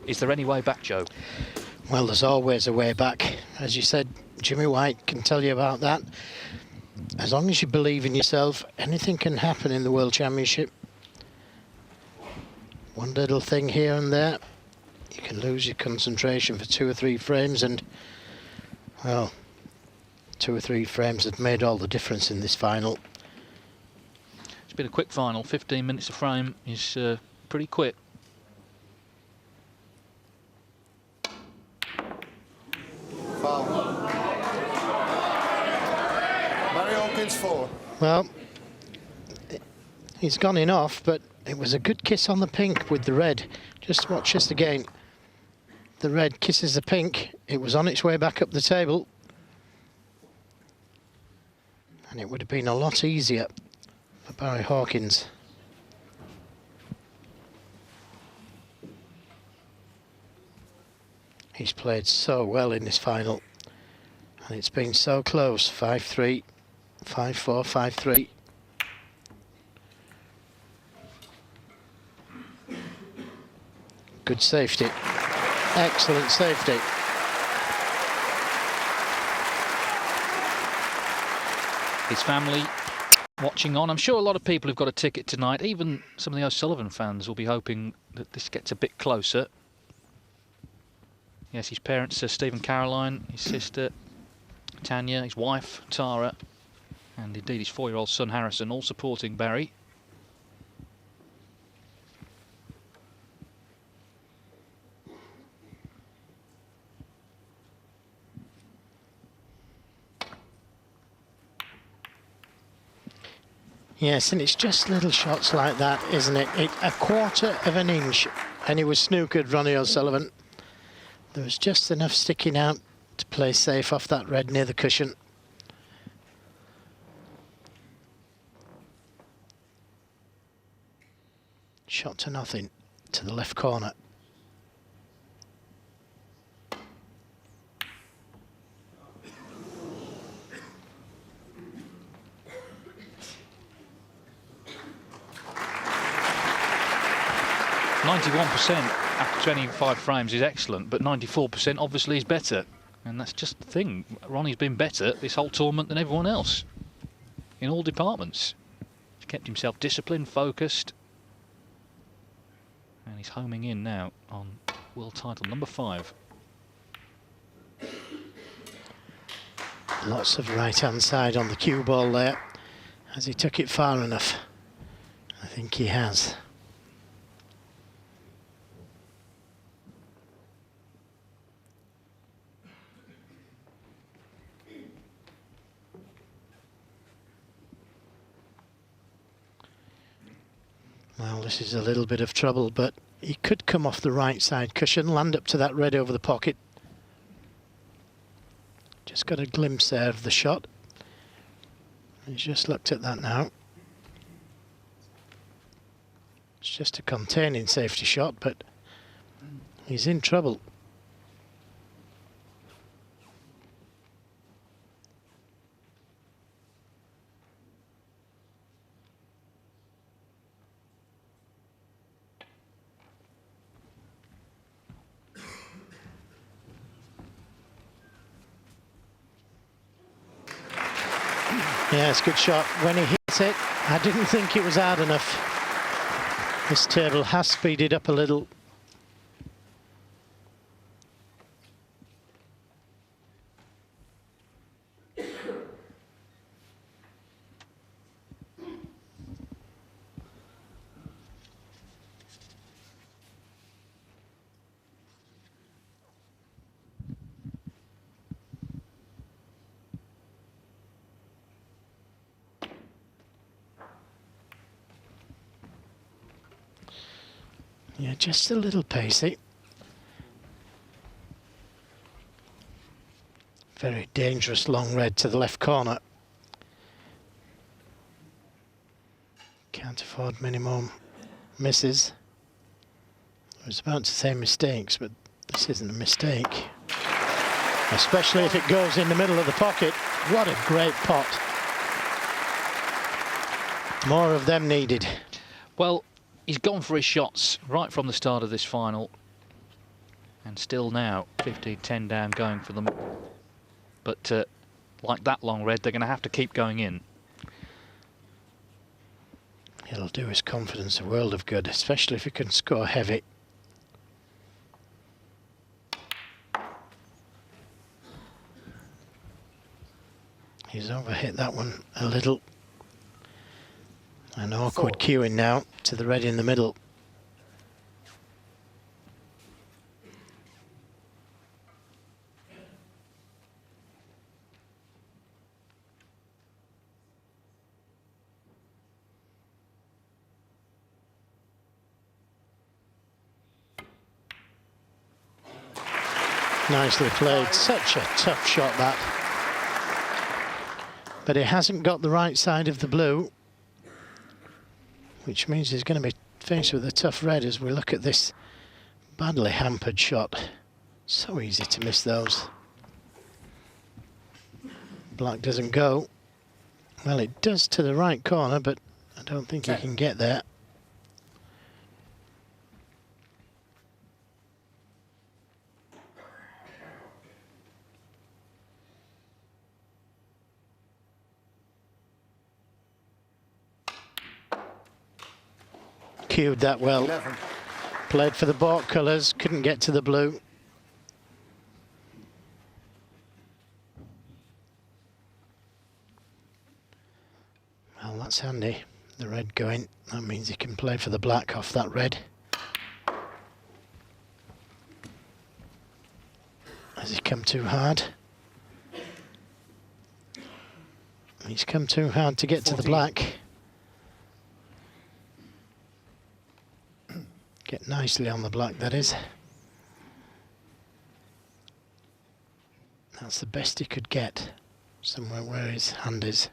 Is there any way back, Joe? Well, there's always a way back. As you said, Jimmy White can tell you about that. As long as you believe in yourself, anything can happen in the World Championship. One little thing here and there, you can lose your concentration for 2 or 3 frames, and, well, 2 or 3 frames have made all the difference in this final. It's been a quick final. 15 minutes a frame is pretty quick. Foul. Barry Hawkins 4. Well, he's gone in off, but it was a good kiss on the pink with the red. Just watch this again. The red kisses the pink. It was on its way back up the table. And it would have been a lot easier for Barry Hawkins. He's played so well in this final. And it's been so close. 5-3, 5-4, 5-3. Good safety. Excellent safety. His family watching on. I'm sure a lot of people who've got a ticket tonight, even some of the O'Sullivan fans, will be hoping that this gets a bit closer. Yes, his parents are Steve and Caroline, his sister Tanya, his wife Tara, and indeed his 4-year-old son Harrison, all supporting Barry. Yes, and it's just little shots like that, isn't it? A quarter of an inch, and he was snookered, Ronnie O'Sullivan. There was just enough sticking out to play safe off that red near the cushion. Shot to nothing to the left corner. After 25 frames is excellent, but 94% obviously is better. And that's just the thing. Ronnie's been better this whole tournament than everyone else in all departments. He's kept himself disciplined, focused. And he's homing in now on world title number 5. Lots of right-hand side on the cue ball there. Has he took it far enough? I think he has. Well, this is a little bit of trouble, but he could come off the right side cushion, land up to that red over the pocket. Just got a glimpse there of the shot. He's just looked at that now. It's just a containing safety shot, but he's in trouble. Yeah, it's a good shot. When he hits it, I didn't think it was hard enough. This table has speeded up a little. Yeah, just a little pacey. Very dangerous long red to the left corner. Can't afford many more misses. I was about to say mistakes, but this isn't a mistake. Especially if it goes in the middle of the pocket. What a great pot. More of them needed. Well, he's gone for his shots right from the start of this final. And still now 15-10 down going for them. But like that long red, they're going to have to keep going in. It'll do his confidence a world of good, especially if he can score heavy. He's overhit that one a little. An awkward cueing now to the red in the middle. Nicely played. Such a tough shot, that. But he hasn't got the right side of the blue, which means he's going to be faced with a tough red as we look at this badly hampered shot. So easy to miss those. Black doesn't go. Well, it does to the right corner, but I don't think he can get there. Cued that well. 11. Played for the baulk colours, couldn't get to the blue. Well, that's handy. The red going. That means he can play for the black off that red. Has he come too hard? He's come too hard to get 14. to the black. Get nicely on the black, that is. That's the best he could get, somewhere where his hand is.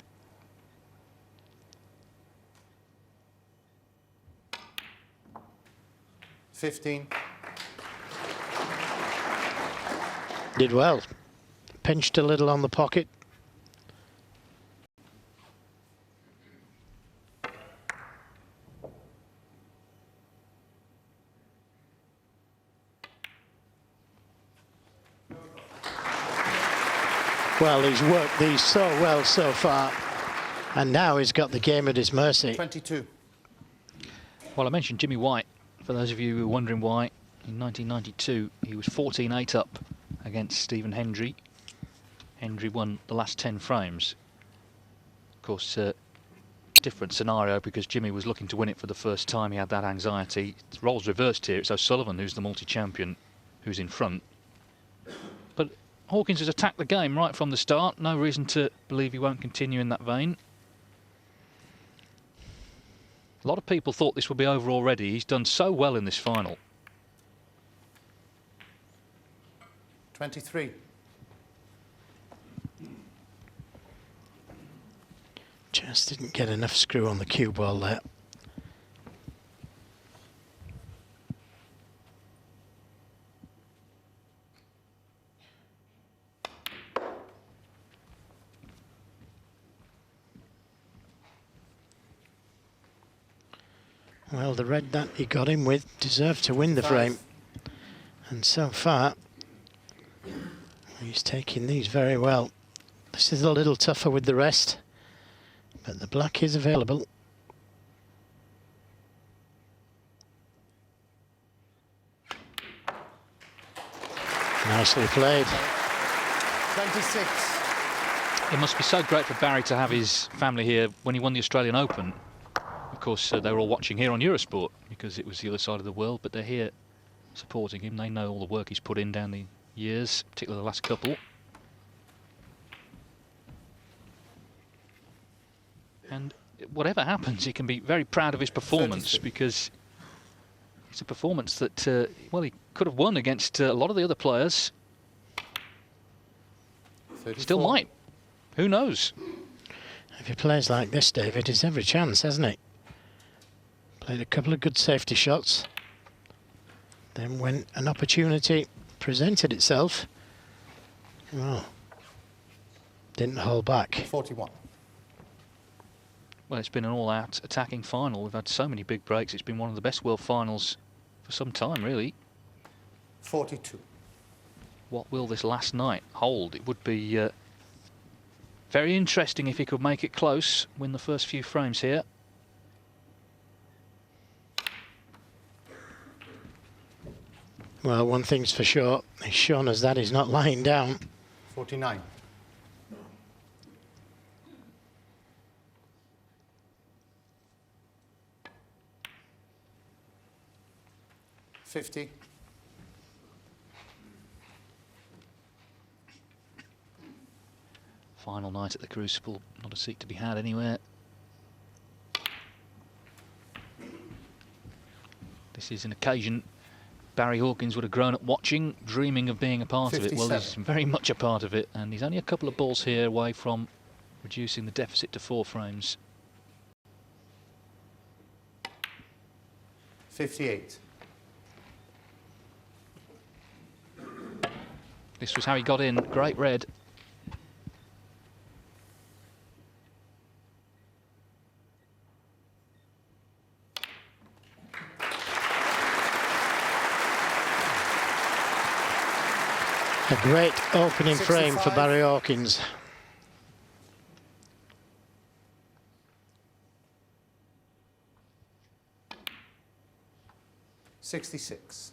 $15. Did well. Pinched a little on the pocket. Well, he's worked these so well so far, and now he's got the game at his mercy. 22. Well, I mentioned Jimmy White. For those of you who are wondering why, in 1992 he was 14-8 up against Stephen Hendry. Hendry won the last 10 frames. Of course, different scenario because Jimmy was looking to win it for the first time. He had that anxiety. Roles reversed here. It's O'Sullivan who's the multi-champion who's in front. But Hawkins has attacked the game right from the start. No reason to believe he won't continue in that vein. A lot of people thought this would be over already. He's done so well in this final. 23. Just didn't get enough screw on the cue ball there. Well, the red that he got him with deserved to win the frame. And so far, he's taking these very well. This is a little tougher with the rest, but the black is available. Nicely played. 26. It must be so great for Barry to have his family here when he won the Australian Open. Of course, they were all watching here on Eurosport because it was the other side of the world, but they're here supporting him. They know all the work he's put in down the years, particularly the last couple. And whatever happens, he can be very proud of his performance 36. because it's a performance that, well, he could have won against a lot of the other players. 34. Still might. Who knows? If he plays like this, David, he's every chance, hasn't he? Played a couple of good safety shots. Then when an opportunity presented itself, well, didn't hold back. 41. Well, it's been an all-out attacking final. We've had so many big breaks. It's been one of the best world finals for some time, really. 42. What will this last night hold? It would be very interesting if he could make it close, win the first few frames here. Well, one thing's for sure, he's shown us that he's not lying down. 49. $50. Final night at the Crucible, not a seat to be had anywhere. This is an occasion Barry Hawkins would have grown up watching, dreaming of being a part of it. Well, he's very much a part of it, and he's only a couple of balls here away from reducing the deficit to 4 frames. 58. This was how he got in. Great red. A great opening 65. frame for Barry Hawkins. $66.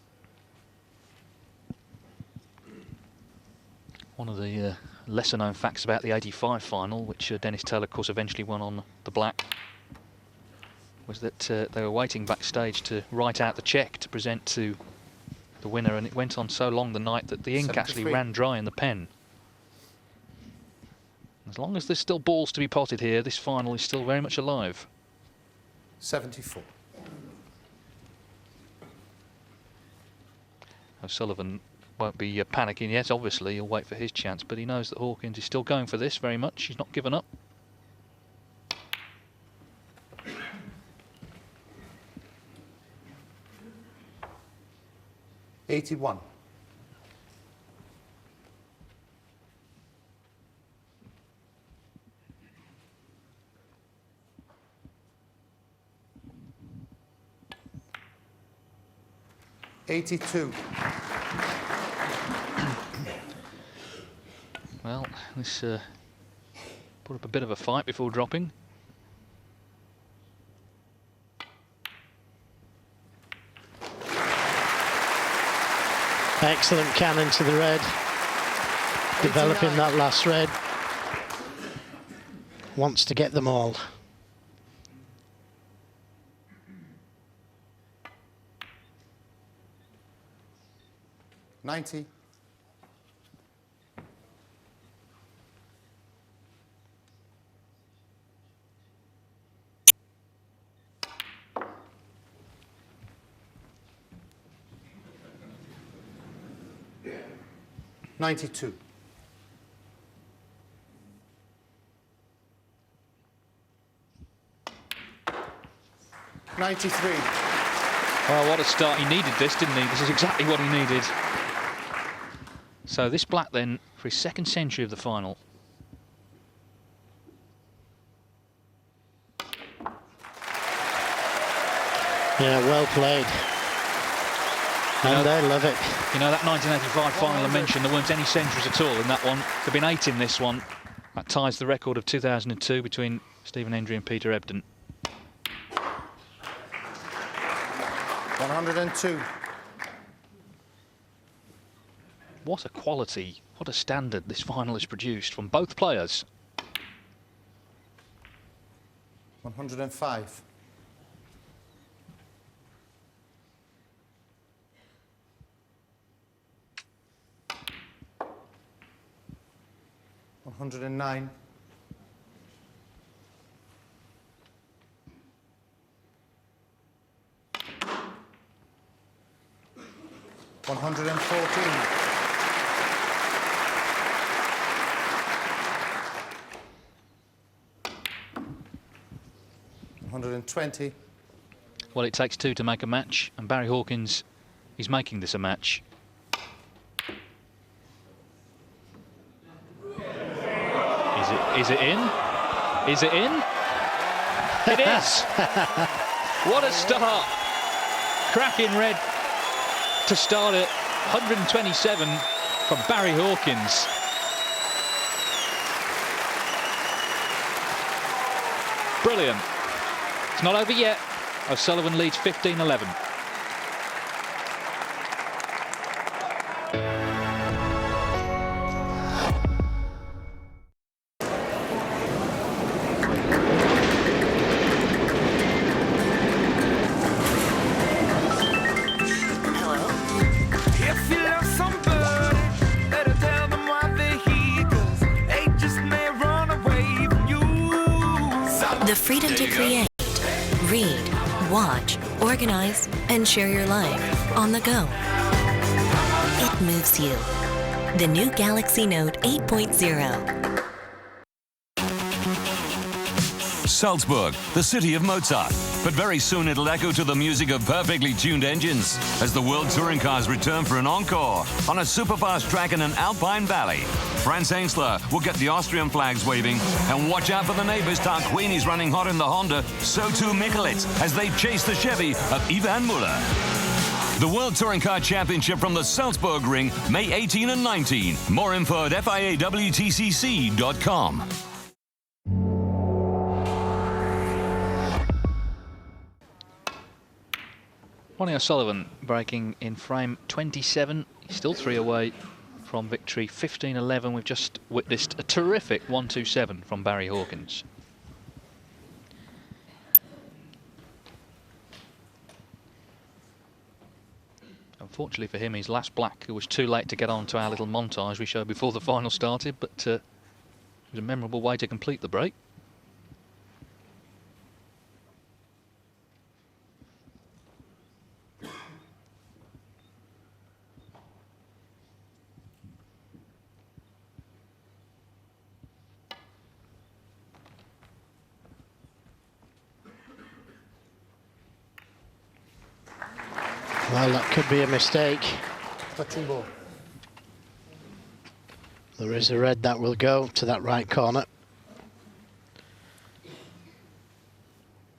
One of the lesser known facts about the 85 final, which Dennis Taylor, of course, eventually won on the black, was that they were waiting backstage to write out the cheque to present to the winner, and it went on so long the night that the ink 73. actually ran dry in the pen. As long as there's still balls to be potted here, this final is still very much alive. 74. O'Sullivan won't be panicking yet, obviously. He'll wait for his chance, but he knows that Hawkins is still going for this very much. He's not given up. $81. $82. Well, this put up a bit of a fight before dropping. Excellent cannon to the red. Developing 89. that last red. Wants to get them all. $90. $92. $93. Oh, what a start. He needed this, didn't he? This is exactly what he needed. So this black then for his second century of the final. Yeah, well played. And they love it. You know, that 1985 final I mentioned, there weren't any centuries at all in that one. There have been 8 in this one. That ties the record of 2002 between Stephen Hendry and Peter Ebdon. 102. What a quality, what a standard this final has produced from both players. 105. $109. $114. $120. Well, it takes 2 to make a match, and Barry Hawkins is making this a match. Is it in? Is it in? It is! What a start! Cracking red to start it. 127 from Barry Hawkins. Brilliant. It's not over yet. O'Sullivan leads 15-11. The freedom to create, read, watch, organize, and share your life on the go. It moves you. The new Galaxy Note 8.0. Salzburg, the city of Mozart. But very soon it'll echo to the music of perfectly tuned engines as the World Touring Cars return for an encore on a superfast track in an Alpine valley. Franz Hensler will get the Austrian flags waving, and watch out for the neighbors. Tarquini's running hot in the Honda, so too Michelet as they chase the Chevy of Ivan Muller. The World Touring Car Championship from the Salzburg Ring, May 18 and 19. More info at FIAWTCC.com. Ronnie O'Sullivan breaking in frame 27. He's still 3 away from victory. 15-11. We've just witnessed a terrific 1-2-7 from Barry Hawkins. Unfortunately for him, his last black, who was too late to get on to our little montage we showed before the final started, but it was a memorable way to complete the break. Well, that could be a mistake. Touching ball. There is a red that will go to that right corner.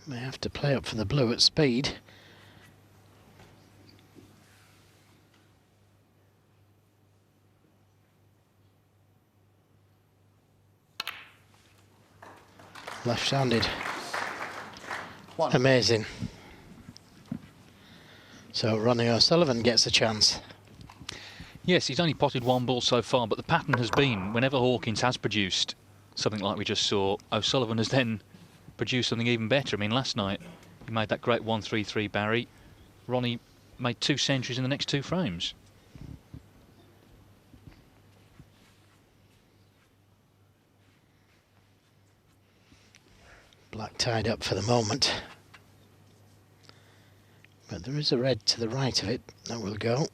May have to play up for the blue at speed. Left-handed. One. Amazing. So Ronnie O'Sullivan gets a chance. Yes, he's only potted one ball so far, but the pattern has been, whenever Hawkins has produced something like we just saw, O'Sullivan has then produced something even better. I mean, last night he made that great 1-3-3 Barry. Ronnie made 2 centuries in the next 2 frames. Black tied up for the moment. But there is a red to the right of it. That will go.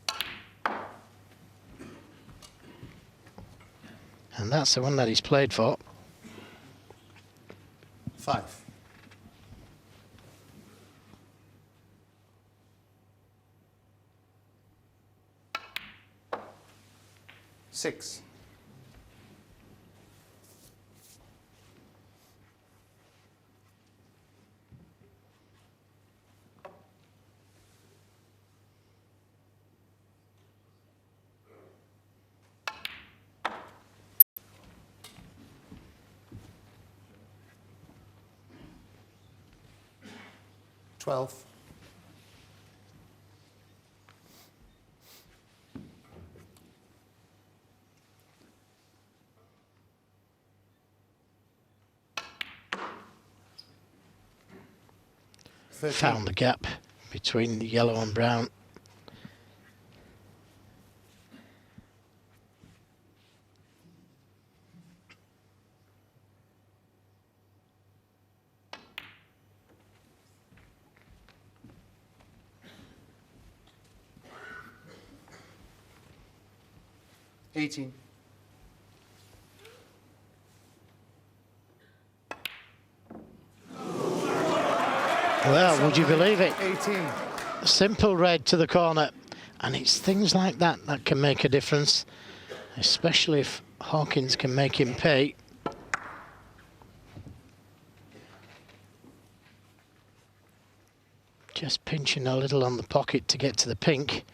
And that's the one that he's played for. 5. 6. 12. 13. Found the gap between the yellow and brown. $18. Well, would you believe it? 18. Simple red to the corner. And it's things like that that can make a difference, especially if Hawkins can make him pay. Just pinching a little on the pocket to get to the pink.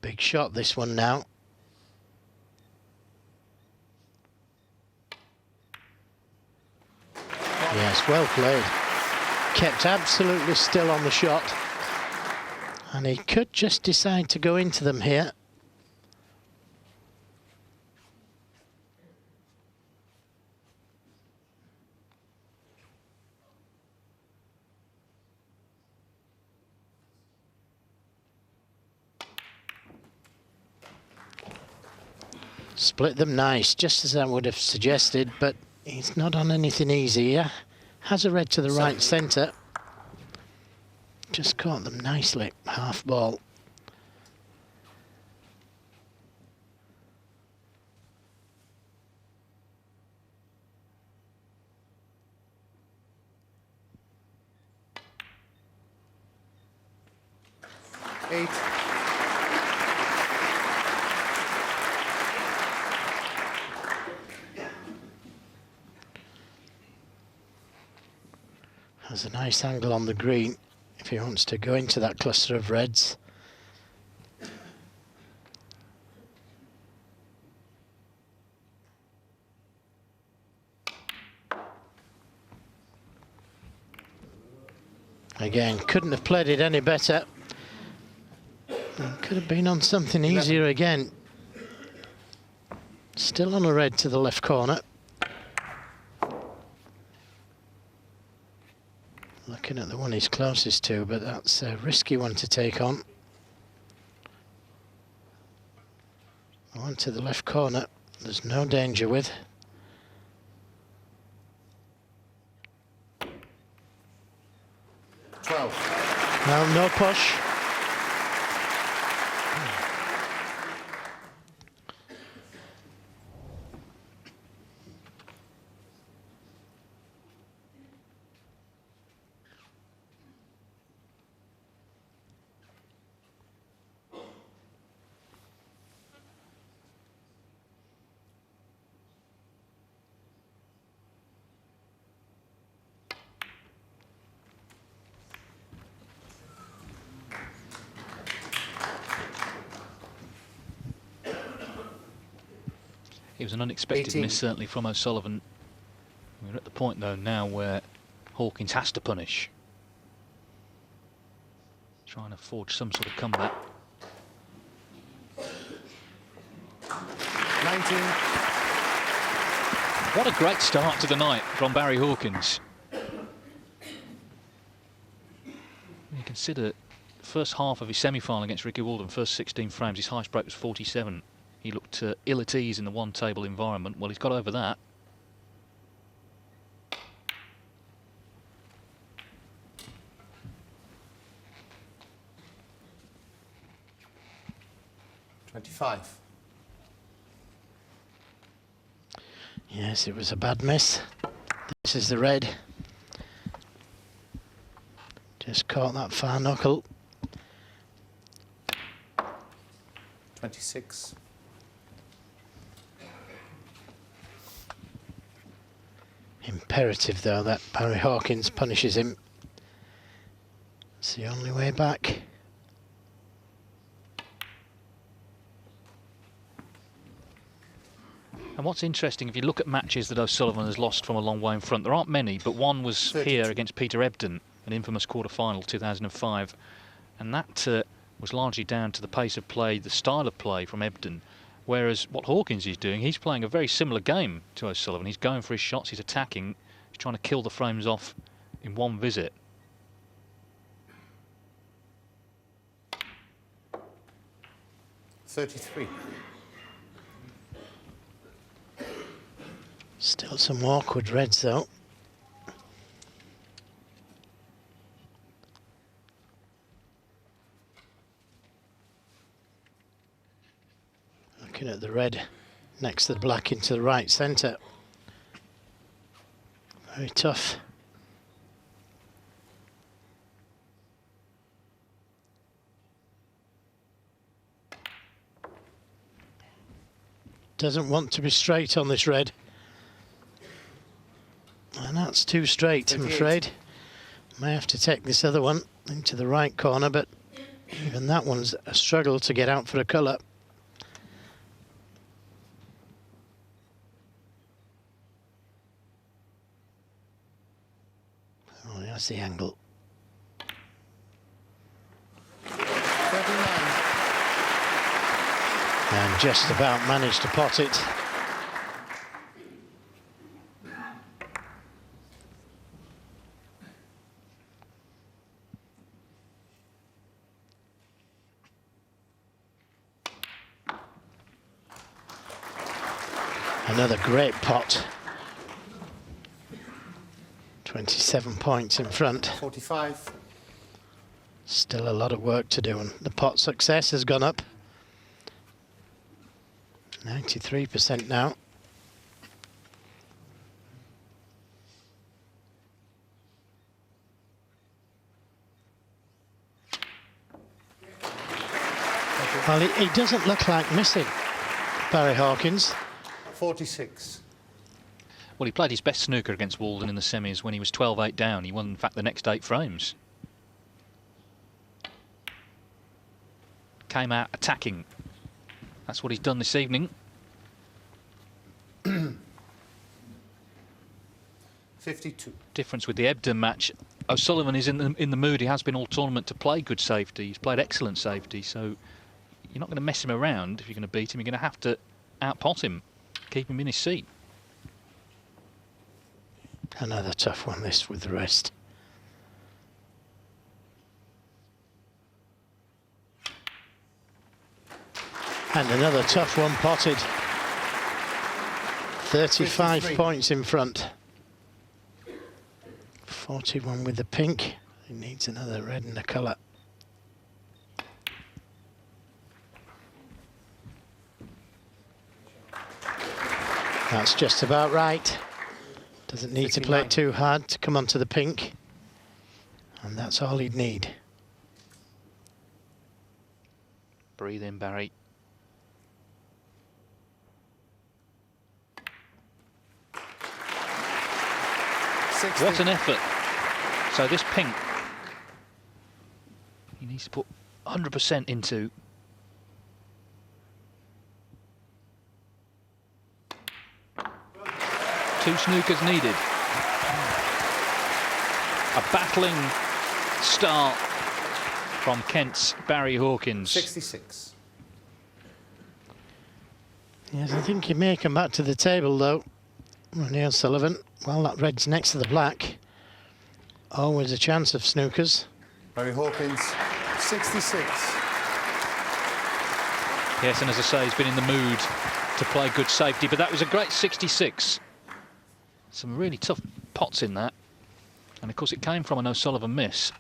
Big shot, this one now. Yes, well played. Kept absolutely still on the shot. And he could just decide to go into them here. Split them nice, just as I would have suggested, but he's not on anything easy here. Has a red to the right centre. Just caught them nicely, half ball. Eight. Has a nice angle on the green if he wants to go into that cluster of reds. Again, couldn't have played it any better. Could have been on something easier again. Still on a red to the left corner. Looking at the one he's closest to, but that's a risky one to take on. The one to the left corner, there's no danger with. Well, no push. It was an unexpected 18. miss, certainly, from O'Sullivan. We're at the point, though, now where Hawkins has to punish. Trying to forge some sort of comeback. 19. What a great start to the night from Barry Hawkins. When you consider the first half of his semi-final against Ricky Walden, first 16 frames, his highest break was 47. He looked ill at ease in the one-table environment. Well, he's got over that. $25. Yes, it was a bad miss. This is the red. Just caught that far knuckle. 26. Imperative, though, that Barry Hawkins punishes him. It's the only way back. And what's interesting, if you look at matches that O'Sullivan has lost from a long way in front, there aren't many, but one was 32. here against Peter Ebden, an infamous quarter-final, 2005. And that was largely down to the pace of play, the style of play from Ebden. Whereas what Hawkins is doing, he's playing a very similar game to O'Sullivan. He's going for his shots, he's attacking, he's trying to kill the frames off in one visit. $33. Still some awkward reds, though. Looking at the red next to the black into the right centre. Very tough. Doesn't want to be straight on this red. And that's too straight, I'm 38. afraid. May have to take this other one into the right corner, but Even that one's a struggle to get out for a colour. Oh, that's the angle. 39. And just about managed to pot it. Another great pot. 27 points in front. 45. Still a lot of work to do, and the pot success has gone up. 93% now. Well, he doesn't look like missing, Barry Hawkins. 46. Well, he played his best snooker against Walden in the semis when he was 12-8 down. He won, in fact, the next 8 frames. Came out attacking. That's what he's done this evening. 52. Difference with the Ebden match. O'Sullivan is in the mood. He has been all tournament to play good safety. He's played excellent safety, so you're not going to mess him around. If you're going to beat him, you're going to have to outpot him, keep him in his seat. Another tough one, this, with the rest. And another tough one potted. 35 53. points in front. 41 with the pink. He needs another red and a colour. That's just about right. Doesn't need to play 59. it too hard to come onto the pink. And that's all he'd need. Breathe in, Barry. What an effort. So this pink, he needs to put 100% into. Two snookers needed. A battling start from Kent's Barry Hawkins. 66. Yes, I think he may come back to the table though. Neil Sullivan. Well, that red's next to the black. Always a chance of snookers. Barry Hawkins, 66. Yes, and as I say, he's been in the mood to play good safety, but that was a great 66. Some really tough pots in that. And of course it came from an O'Sullivan miss.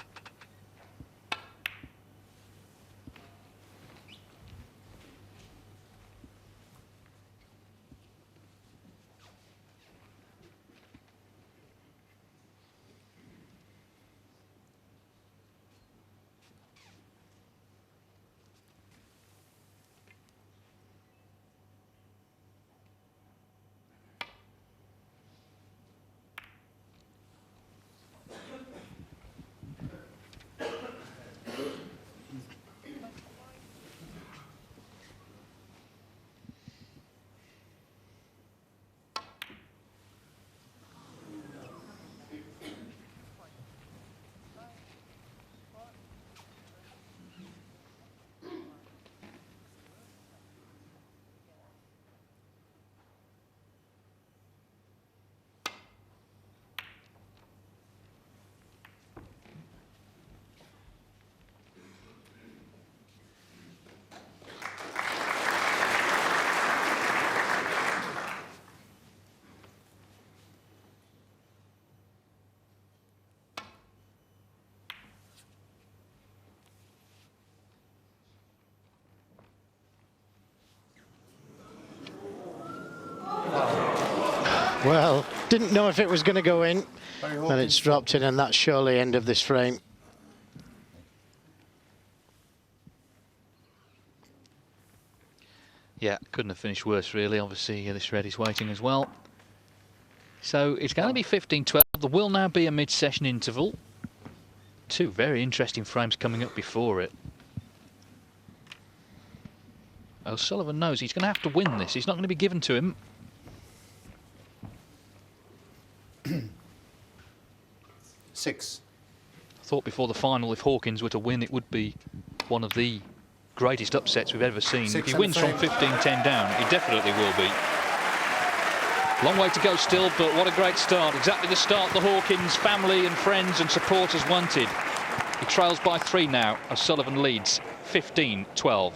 Well, didn't know if it was going to go in, Barry but it's Hawkins, dropped in, and that's surely end of this frame. Yeah, couldn't have finished worse really. Obviously this red is waiting as well. So it's going to be 15-12. There will now be a mid-session interval. Two very interesting frames coming up before it. O'Sullivan knows he's going to have to win this. He's not going to be given to him. Six. I thought before the final, if Hawkins were to win, it would be one of the greatest upsets we've ever seen. If he wins from 15-10 down, he definitely will be. Long way to go still, but what a great start. Exactly the start the Hawkins family and friends and supporters wanted. He trails by 3 now. O'Sullivan leads 15-12.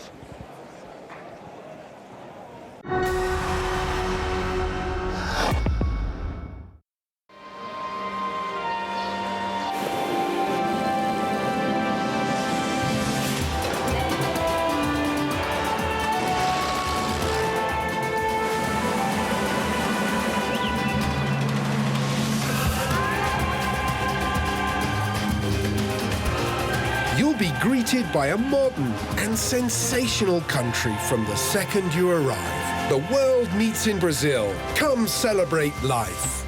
You'll be greeted by a modern and sensational country from the second you arrive. The world meets in Brazil. Come celebrate life.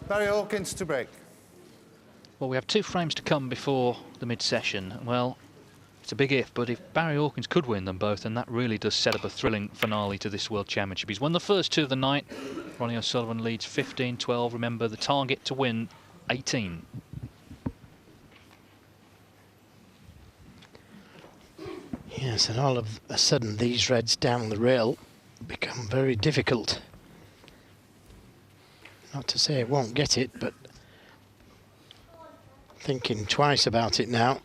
Barry Hawkins to break. Well, we have 2 frames to come before the mid-session. Well, it's a big if, but if Barry Hawkins could win them both, then that really does set up a thrilling finale to this World Championship. He's won the first 2 of the night. Ronnie O'Sullivan leads 15-12. Remember, the target to win, 18. Yes, and all of a sudden these reds down the rail become very difficult. Not to say it won't get it, but thinking twice about it now.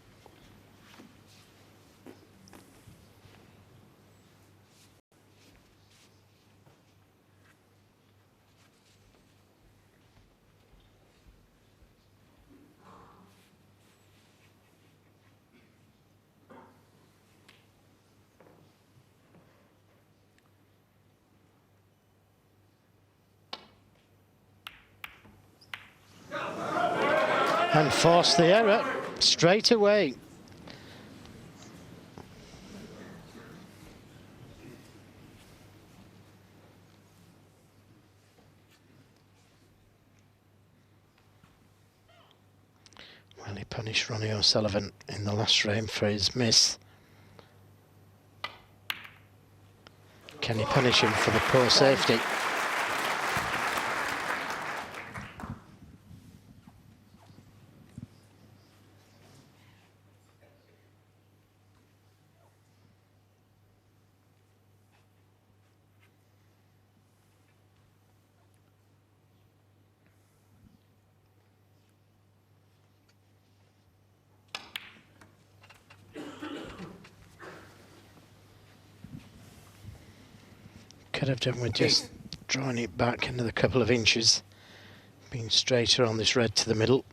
And force the error straight away. Well, he punished Ronnie O'Sullivan in the last frame for his miss. Can he punish him for the poor safety? Could have done with just drawing it back another couple of inches, being straighter on this red to the middle.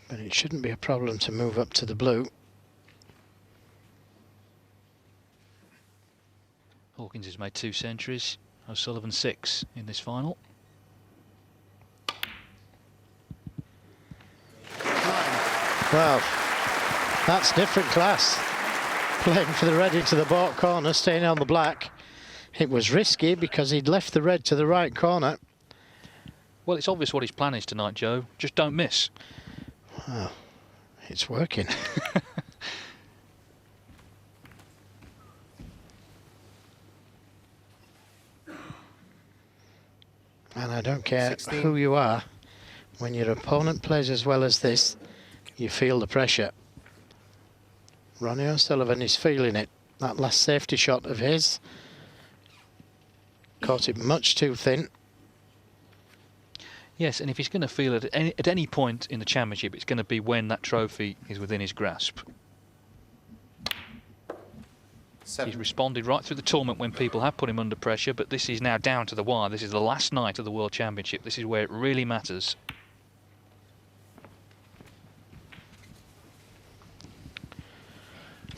But it shouldn't be a problem to move up to the blue. Hawkins has made 2 centuries. O'Sullivan 6 in this final. Well, that's different class. Playing for the red into the baulk corner, staying on the black. It was risky because he'd left the red to the right corner. Well, it's obvious what his plan is tonight, Joe. Just don't miss. Well, it's working. And I don't care 16. who you are, when your opponent plays as well as this, you feel the pressure. Ronnie O'Sullivan is feeling it. That last safety shot of his caught it much too thin. Yes, and if he's going to feel it at any point in the championship, it's going to be when that trophy is within his grasp. 7. He's responded right through the tournament when people have put him under pressure, but this is now down to the wire. This is the last night of the World Championship. This is where it really matters.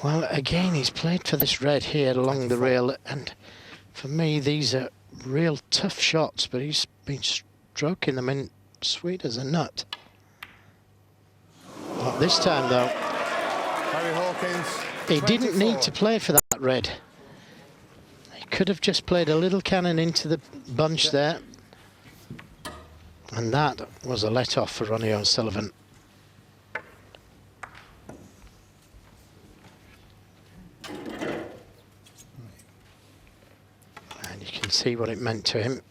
Well, again, he's played for this red here along the rail, and for me, these are real tough shots, but he's been stroking them in sweet as a nut. Not this time, though. Barry Hawkins. He didn't 24. need to play for that red. He could have just played a little cannon into the bunch there. And that was a let-off for Ronnie O'Sullivan. And you can see what it meant to him.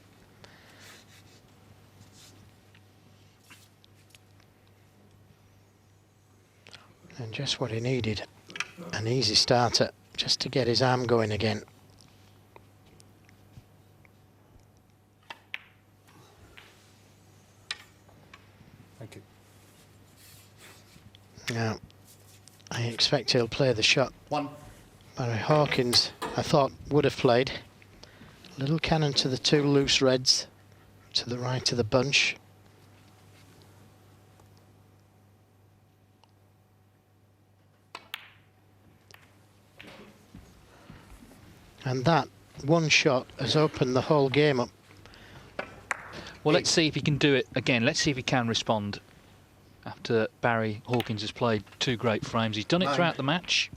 And just what he needed, an easy starter, just to get his arm going again. Thank you. Now, I expect he'll play the shot. 1. Barry Hawkins, I thought, would have played. Little cannon to the two loose reds, to the right of the bunch. And that one shot has opened the whole game up. Well, let's see if he can do it again. Let's see if he can respond after Barry Hawkins has played 2 great frames. He's done it 9. throughout the match.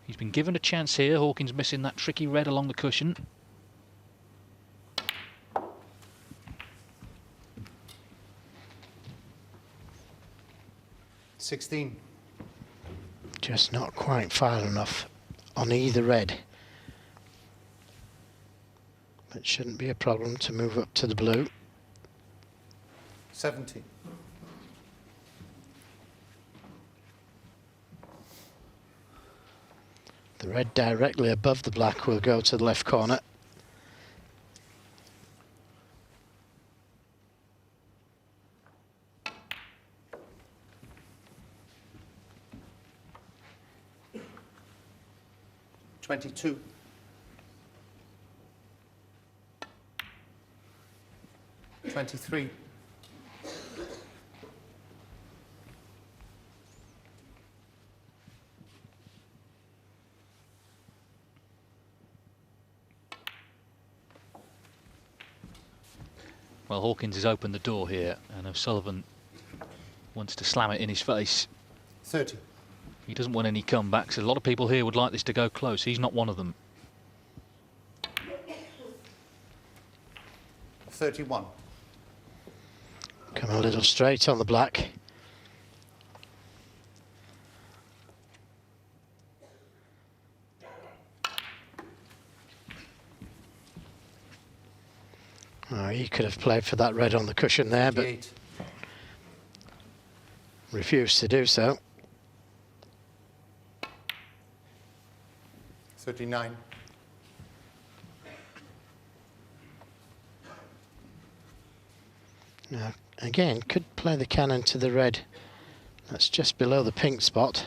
He's been given a chance here. Hawkins missing that tricky red along the cushion. $16. Just not quite far enough on either red. But shouldn't be a problem to move up to the blue. 17. The red directly above the black will go to the left corner. $22. $23. Well, Hawkins has opened the door here, and O'Sullivan wants to slam it in his face. 30. He doesn't want any comebacks. A lot of people here would like this to go close. He's not one of them. 31. Come a little straight on the black. Oh, he could have played for that red on the cushion there, but 28. refused to do so. 39. Now, again, could play the cannon to the red. That's just below the pink spot.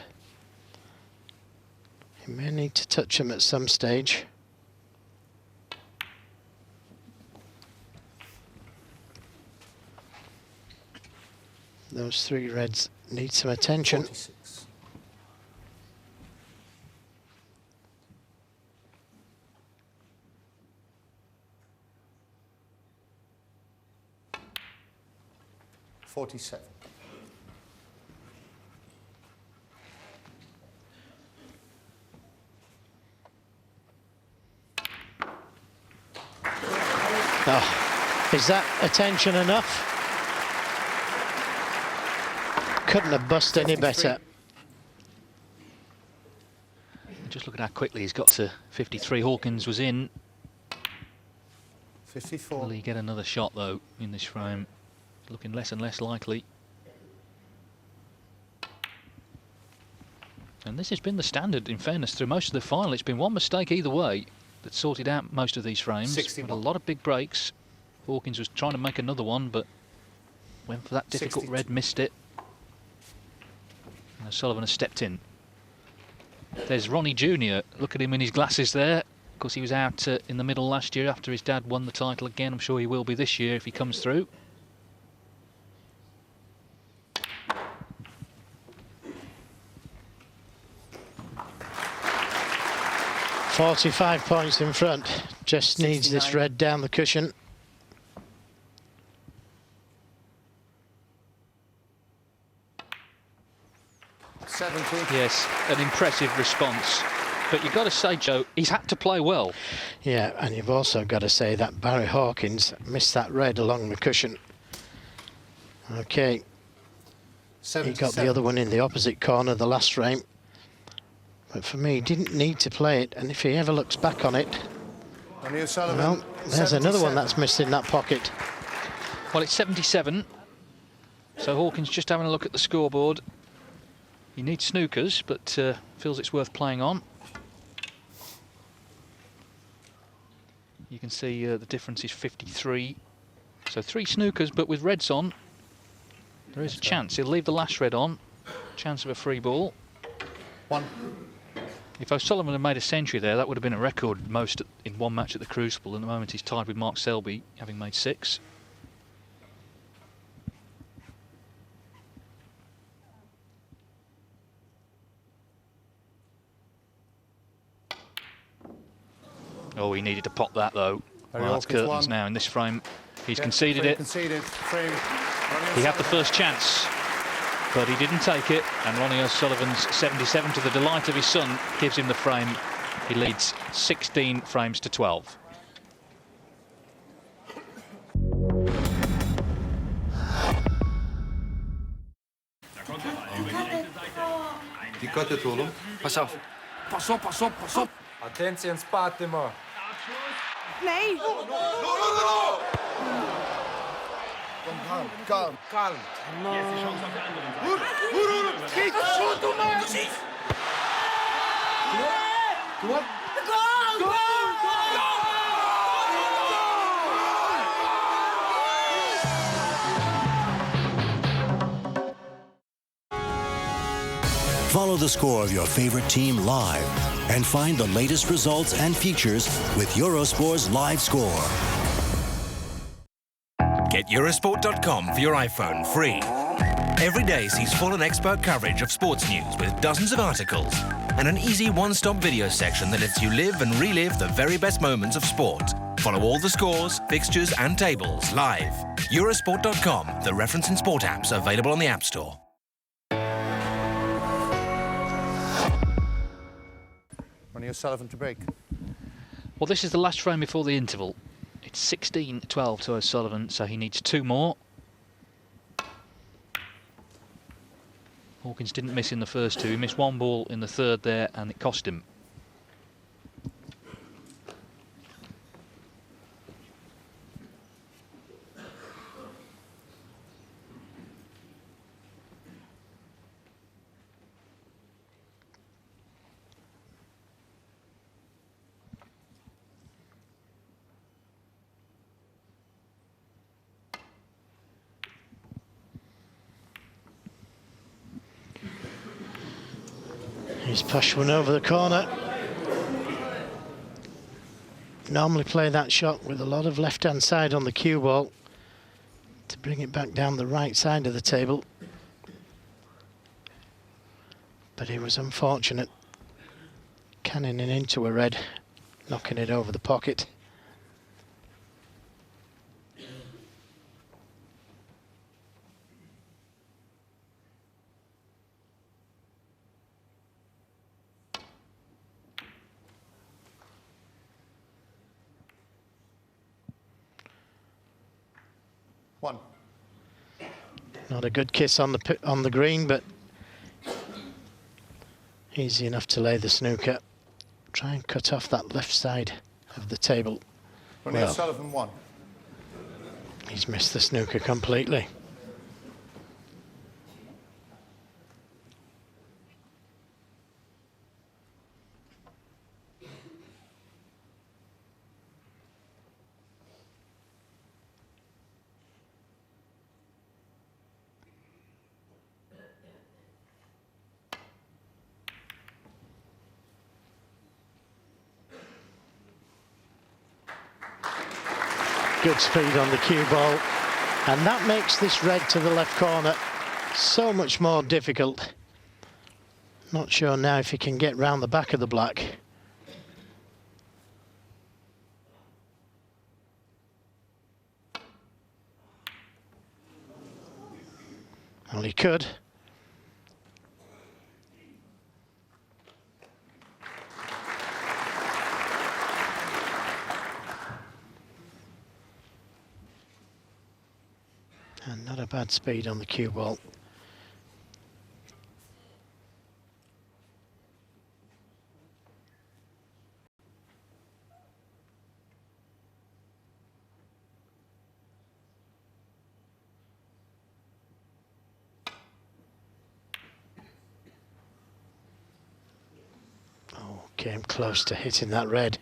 He may need to touch him at some stage. Those 3 reds need some attention. 46. $47. Oh, is that attention enough? Couldn't have bust any better. Just look at how quickly he's got to 53. Hawkins was in. 54. Will he get another shot, though, in this frame? Looking less and less likely. And this has been the standard, in fairness, through most of the final. It's been one mistake either way that sorted out most of these frames. 61. With a lot of big breaks. Hawkins was trying to make another one, but went for that difficult 62. red, missed it. And O'Sullivan has stepped in. There's Ronnie Jr. Look at him in his glasses there. Of course, he was out in the middle last year after his dad won the title again. I'm sure he will be this year if he comes through. 45 points in front. Just needs this 69. red down the cushion. Yes, an impressive response. But you've got to say, Joe, he's had to play well. Yeah, and you've also got to say that Barry Hawkins missed that red along the cushion. Okay, he got the other one in the opposite corner, the last frame. But for me, he didn't need to play it, and if he ever looks back on it, well, there's another one that's missed in that pocket. Well, it's 77. So Hawkins just having a look at the scoreboard. He needs snookers, but feels it's worth playing on. You can see the difference is 53. So 3 snookers, but with reds on, there is a chance. He'll leave the last red on. Chance of a free ball. 1. If O'Sullivan had made a century there, that would have been a record most in one match at the Crucible. At the moment, he's tied with Mark Selby, having made 6. Oh, he needed to pop that, though. Well, that's curtains now in this frame. He's conceded it. He had the first chance, but he didn't take it. And Ronnie O'Sullivan's 77, to the delight of his son, gives him the frame. He leads 16 frames to 12. Dikkat et oğlum. Pass auf. Pass op, pass op, pass op. Attention, Spatimo. Nee. Calm, calm, calm. Schiet, shoot, doe maar. Precies. Kom op. Goal, goal, Follow the score of your favorite team live and find the latest results and features with Eurosport's live score. Get Eurosport.com for your iPhone free. Every day sees full and expert coverage of sports news with dozens of articles and an easy one-stop video section that lets you live and relive the very best moments of sport. Follow all the scores, fixtures and tables live. Eurosport.com, the reference in sport apps available on the App Store. Ronnie O'Sullivan to break. Well, this is the last frame before the interval. It's 16-12 to O'Sullivan, so he needs 2 more. Hawkins didn't miss in the first 2. He missed 1 ball in the third there, and it cost him. He's pushed one over the corner. Normally play that shot with a lot of left-hand side on the cue ball to bring it back down the right side of the table. But he was unfortunate, cannoning into a red, knocking it over the pocket. Not a good kiss on the green, but easy enough to lay the snooker. Try and cut off that left side of the table. Ronnie O'Sullivan 1. He's missed the snooker completely. Good speed on the cue ball, and that makes this red to the left corner so much more difficult. Not sure now if he can get round the back of the black. Well, he could. And not a bad speed on the cue ball. Oh, came close to hitting that red.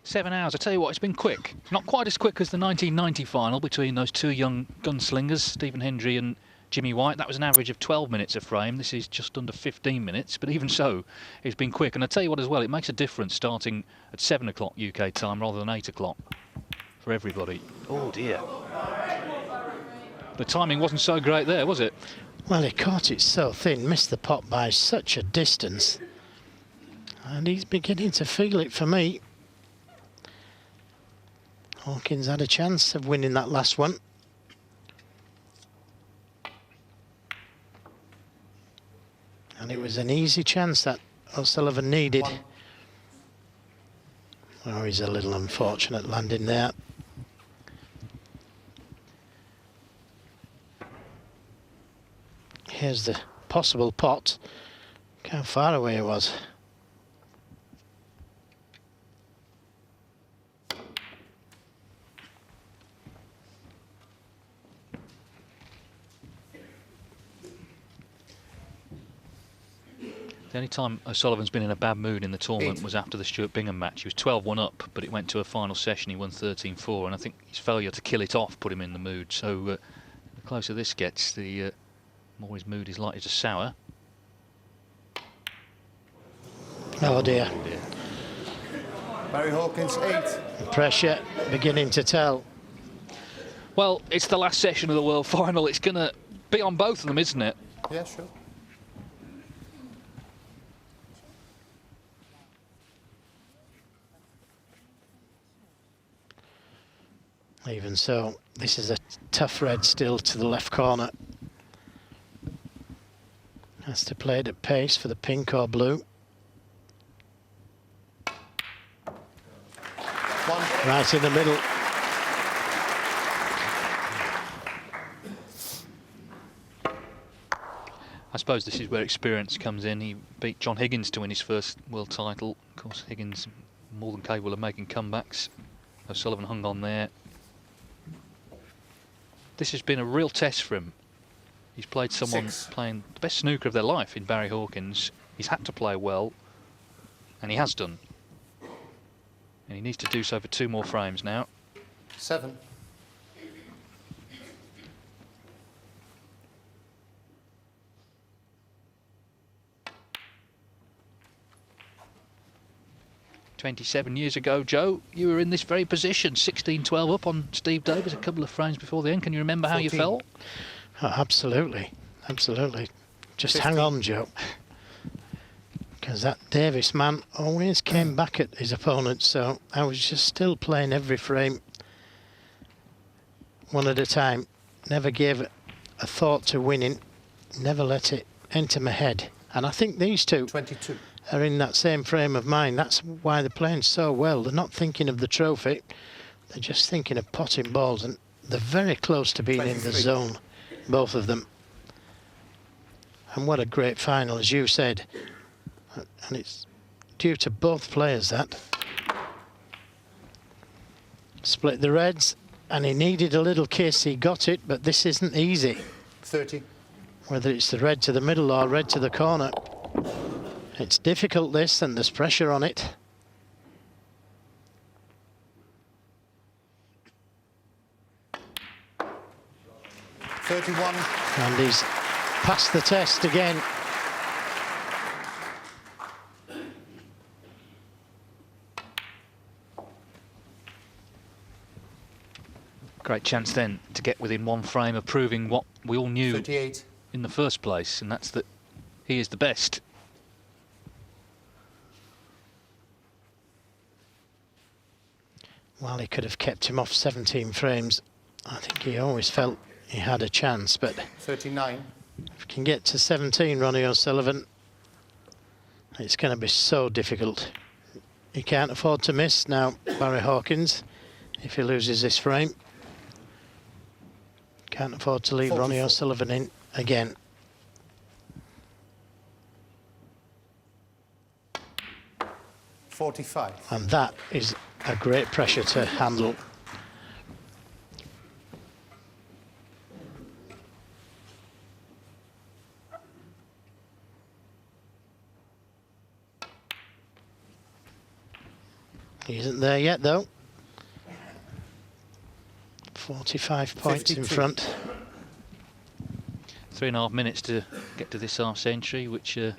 Seven hours, I tell you what, it's been quick. Not quite as quick as the 1990 final between those two young gunslingers, Stephen Hendry and Jimmy White. That was an average of 12 minutes a frame. This is just under 15 minutes, but even so, it's been quick. And I tell you what as well, it makes a difference starting at 7 o'clock UK time rather than 8 o'clock for everybody. Oh dear. The timing wasn't so great there, was it? Well, he caught it so thin, missed the pot by such a distance. And he's beginning to feel it for me. Hawkins had a chance of winning that last one. And it was an easy chance that O'Sullivan needed. Oh, he's a little unfortunate landing there. Here's the possible pot. Look how far away it was. The only time O'Sullivan's been in a bad mood in the tournament was after the Stuart Bingham match. He was 12-1 up, but it went to a final session. He won 13-4, and I think his failure to kill it off put him in the mood. So the closer this gets, the more his mood is likely to sour. Oh dear. Oh dear. Barry Hawkins, 8. The pressure beginning to tell. Well, it's the last session of the World Final. It's going to be on both of them, isn't it? Yeah, sure. Even so, this is a tough red still to the left corner. Has to play it at pace for the pink or blue. Right in the middle. I suppose this is where experience comes in. He beat John Higgins to win his first world title. Of course, Higgins more than capable of making comebacks. O'Sullivan hung on there. This has been a real test for him. He's played someone playing the best snooker of their life in Barry Hawkins. He's had to play well, and he has done. And he needs to do so for 2 more frames now. 7. "27 years ago, Joe, you were in this very position, 16-12 up on Steve Davis a couple of frames before the end. Can you remember how 14. you felt?" Oh, absolutely, absolutely. Just 15. hang on, Joe. Because that Davis man always came back at his opponent, so I was just still playing every frame one at a time. Never gave a thought to winning, never let it enter my head. And I think these two 22. are in that same frame of mind. That's why they're playing so well. They're not thinking of the trophy, they're just thinking of potting balls, and they're very close to being 23. in the zone, both of them. And what a great final, as you said. And it's due to both players that. Split the reds, and he needed a little kiss. He got it, but this isn't easy. 30. Whether it's the red to the middle or red to the corner. It's difficult, this, and there's pressure on it. And he's passed the test again. Great chance then to get within 1 frame of proving what we all knew 38. in the first place, and that's that he is the best. while he could have kept him off 17 frames, I think he always felt he had a chance, but 39. if he can get to 17, Ronnie O'Sullivan, it's going to be so difficult. He can't afford to miss now, Barry Hawkins, if he loses this frame. Can't afford to leave 44. Ronnie O'Sullivan in again. $45. And that is a great pressure to handle. He isn't there yet, though. 45 points 52. in front. 3.5 minutes to get to this half century, which a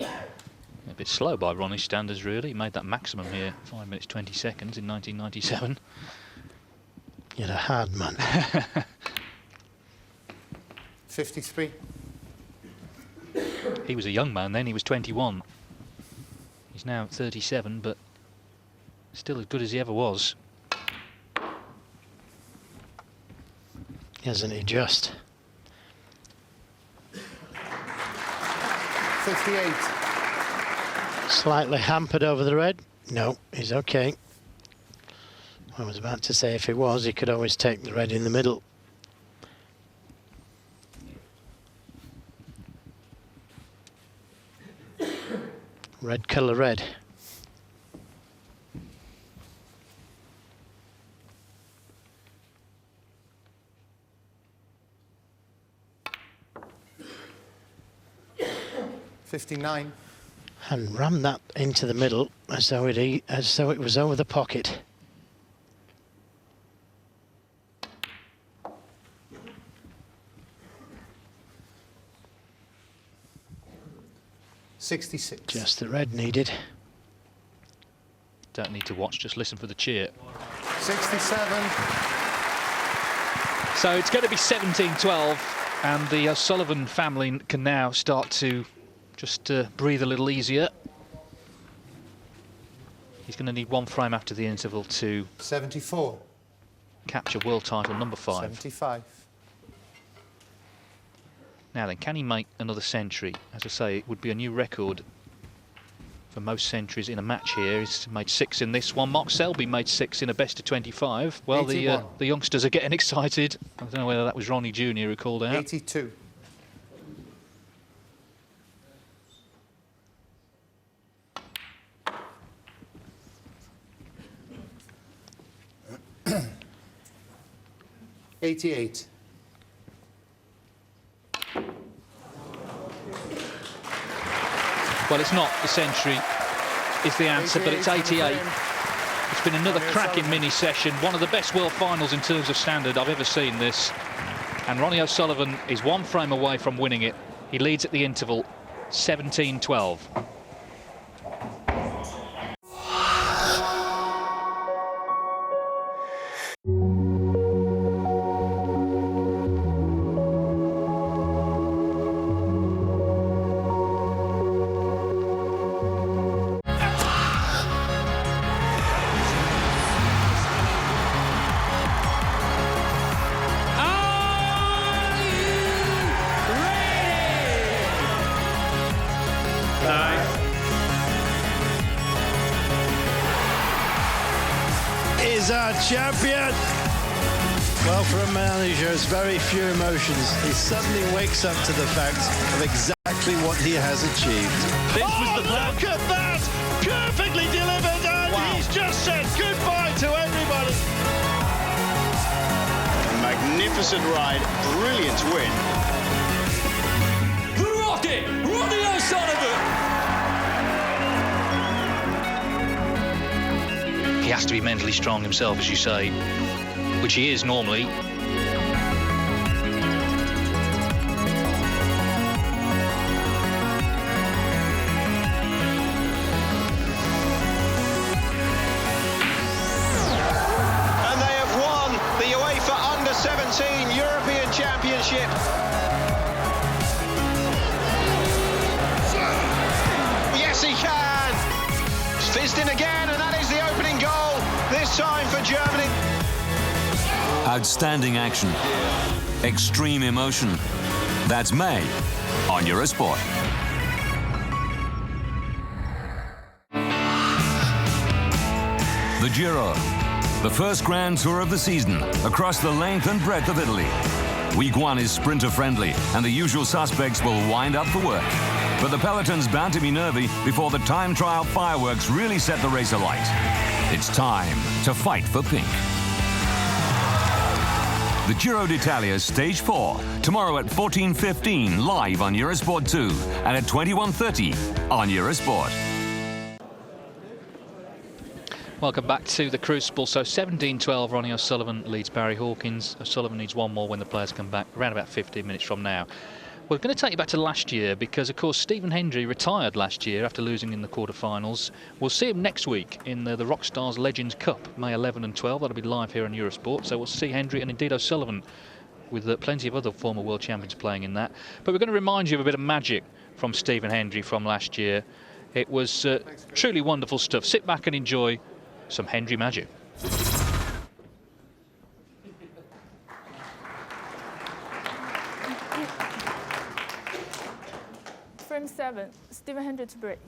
bit slow by Ronnie's standards, really. He made that maximum here, 5 minutes 20 seconds in 1997. You're a hard man. 53. He was a young man then, he was 21. He's now 37, but still as good as he ever was. Isn't he just? 58. Slightly hampered over the red. No, he's okay. I was about to say if he was, he could always take the red in the middle. Red colour red. $59. And rammed that into the middle as though it was over the pocket. $66. Just the red needed. Don't need to watch, just listen for the cheer. 67. So it's going to be 17-12, and the O'Sullivan family can now start to just breathe a little easier. He's going to need one frame after the interval to 74. capture world title number 5. 75. Now then, can he make another century? As I say, it would be a new record for most centuries in a match here. He's made 6 in this one. Mark Selby made 6 in a best of 25. Well, the youngsters are getting excited. I don't know whether that was Ronnie Jr. who called out. 82. $88. Well, it's not the century is the answer, but it's 88. It's been another cracking mini session, one of the best world finals in terms of standard I've ever seen this. And Ronnie O'Sullivan is one frame away from winning it. He leads at the interval, 17-12. Is our champion. Well, for a man who shows very few emotions, he suddenly wakes up to the fact of exactly what he has achieved. This was the plan. Look at that! Perfectly delivered, and he's just said goodbye to everybody. Magnificent ride, brilliant win. The Rocket, Ronnie O'Sullivan. He has to be mentally strong himself, as you say, which he is normally. And they have won the UEFA Under-17 European Championship. Yes, he can. Fizzed in again, and that is the opening goal. This this time for Germany. Outstanding action. Extreme emotion. That's May on Eurosport. The Giro, the first Grand Tour of the season across the length and breadth of Italy. Week 1 is sprinter friendly and the usual suspects will wind up for work. But the peloton's bound to be nervy before the time trial fireworks really set the race alight. It's time to fight for pink. The Giro d'Italia Stage 4, tomorrow at 14:15 live on Eurosport 2 and at 21:30 on Eurosport. Welcome back to the Crucible. So 17-12, Ronnie O'Sullivan leads Barry Hawkins. O'Sullivan needs one more when the players come back, around about 15 minutes from now. We're going to take you back to last year because, of course, Stephen Hendry retired last year after losing in the quarterfinals. We'll see him next week in the Rockstars Legends Cup, May 11 and 12. That'll be live here on Eurosport. So we'll see Hendry and indeed O'Sullivan with plenty of other former world champions playing in that. But we're going to remind you of a bit of magic from Stephen Hendry from last year. It was truly wonderful stuff. Sit back and enjoy some Hendry magic. Frame 7, Stephen Hendry to break.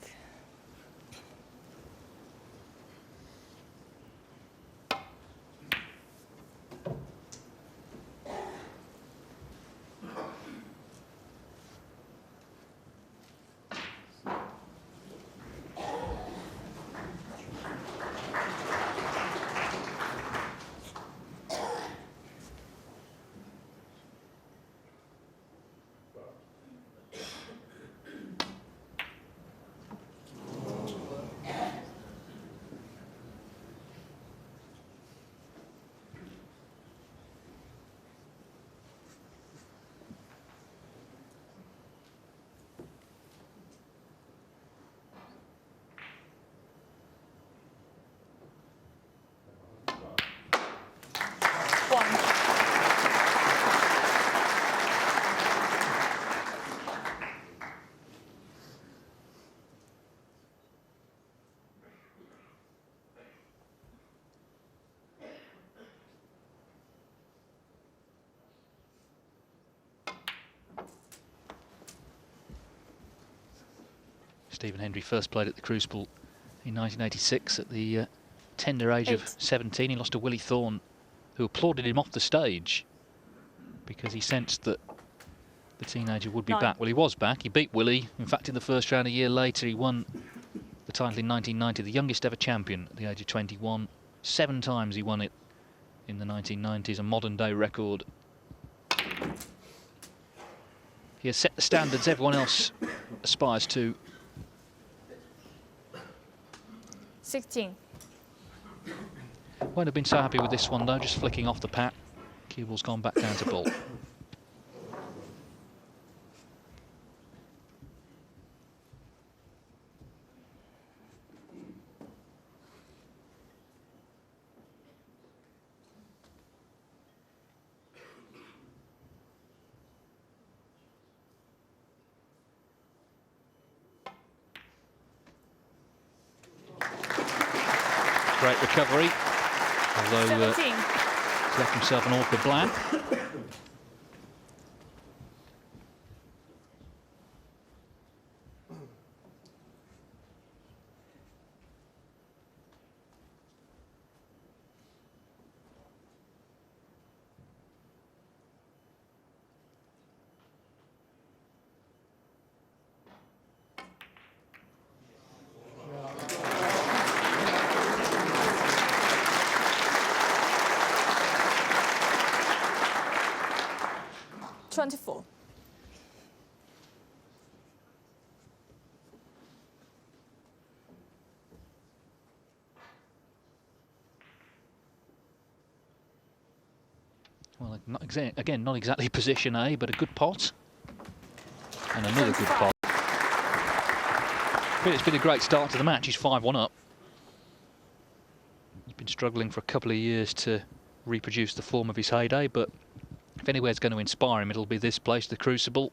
Stephen Hendry first played at the Crucible in 1986 at the tender age of 17. He lost to Willie Thorne, who applauded him off the stage because he sensed that the teenager would be back. Well, he was back. He beat Willie. In fact, in the first round a year later, he won the title in 1990, the youngest ever champion at the age of 21. 7 times he won it in the 1990s, a modern-day record. He has set the standards everyone else aspires to. 16. Won't have been so happy with this one though, just flicking off the pat. Cue ball's gone back down to ball. Great recovery, although left himself an awkward blank. Well, again, not exactly position A, but a good pot. And another good pot. But it's been a great start to the match. He's 5-1 up. He's been struggling for a couple of years to reproduce the form of his heyday, but if anywhere's going to inspire him, it'll be this place, the Crucible.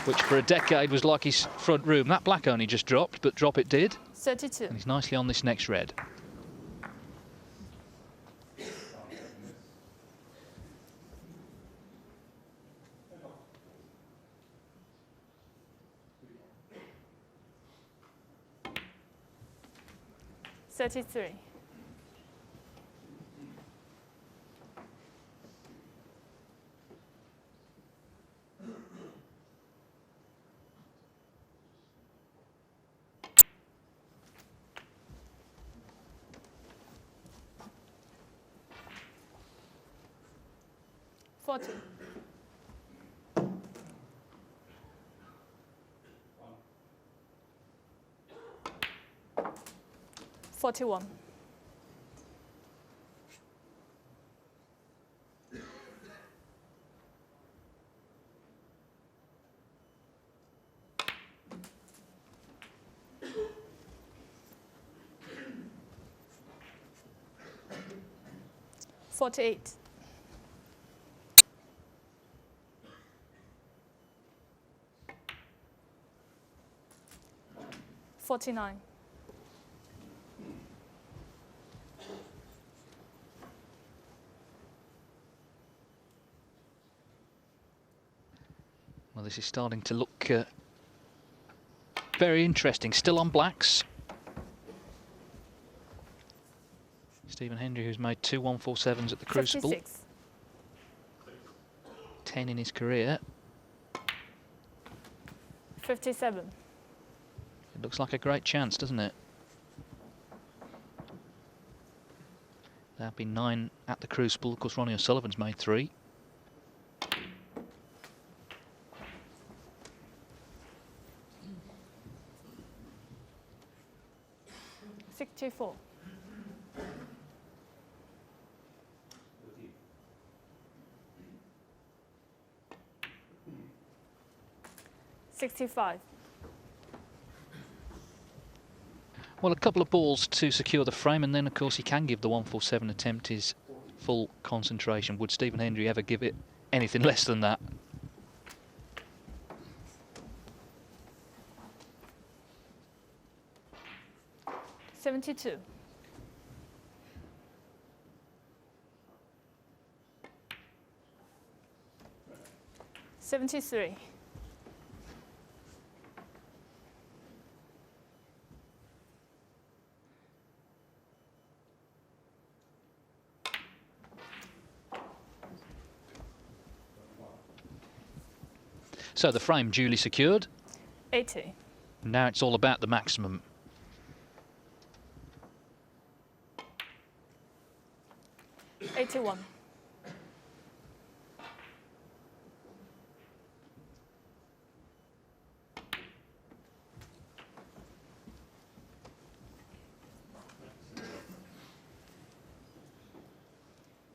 which for a decade was like his front room. That black only just dropped, but drop it did. 32. And he's nicely on this next red. $33. 40. 41. 48. 49. 'Well, this is starting to look very interesting. Still on blacks. Stephen Hendry, who's made 2 147s at the Crucible. 56. 10 in his career. 57. It looks like a great chance, doesn't it? There have been 9 at the Crucible. Of course, Ronnie O'Sullivan's made 3. $64. 65. Well, a couple of balls to secure the frame, and then, of course, he can give the 147 attempt his full concentration. Would Stephen Hendry ever give it anything less than that? $72. 73. 'So the frame duly secured. 80. Now it's all about the maximum. $81.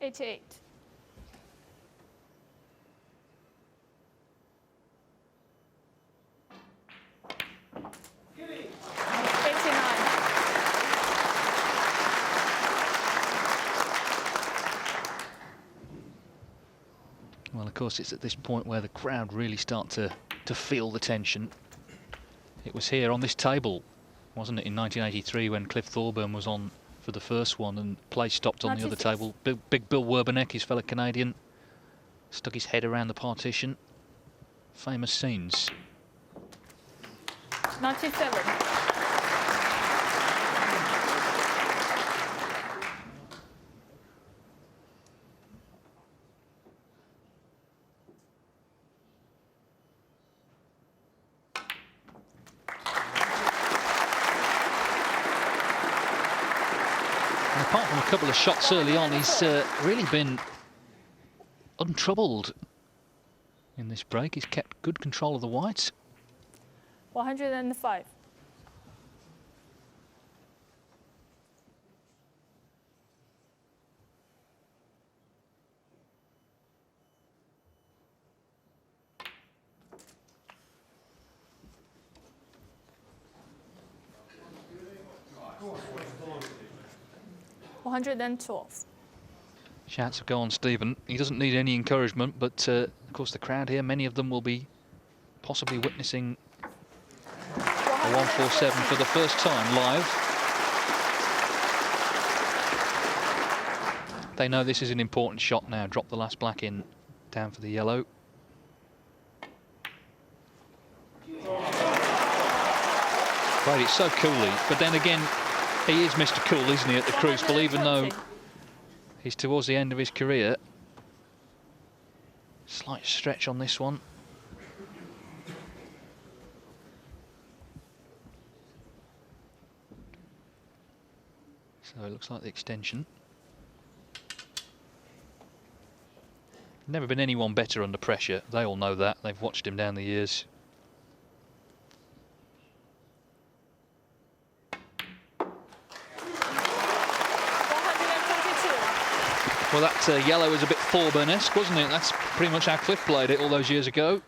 88. 89. Well, of course, it's at this point where the crowd really start to feel the tension. It was here on this table, wasn't it, in 1983 when Cliff Thorburn was on for the first one and play stopped on the other 96. table. Big Bill Werbeneck, his fellow Canadian, stuck his head around the partition. Famous scenes. 97. And apart from a couple of shots early on, he's really been untroubled in this break. He's kept good control of the whites. 105. 112. Shouts of go on, Stephen. He doesn't need any encouragement, but of course the crowd here, many of them will be possibly witnessing a 147 for the first time live. They know this is an important shot now. Drop the last black in, down for the yellow. Played it so coolly, but then again, he is Mr. Cool, isn't he, at the Crucible, even though he's towards the end of his career. Slight stretch on this one. So it looks like the extension. Never been anyone better under pressure. They all know that. They've watched him down the years. Well, that yellow was a bit Thorburn-esque, wasn't it? That's pretty much how Cliff played it all those years ago.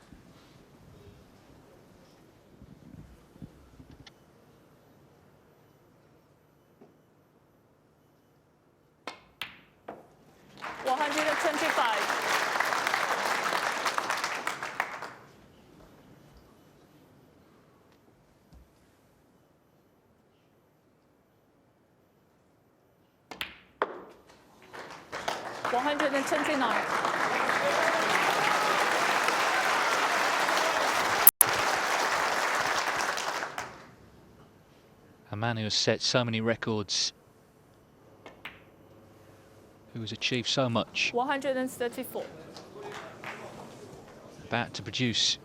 A man who has set so many records, who has achieved so much. 134. About to produce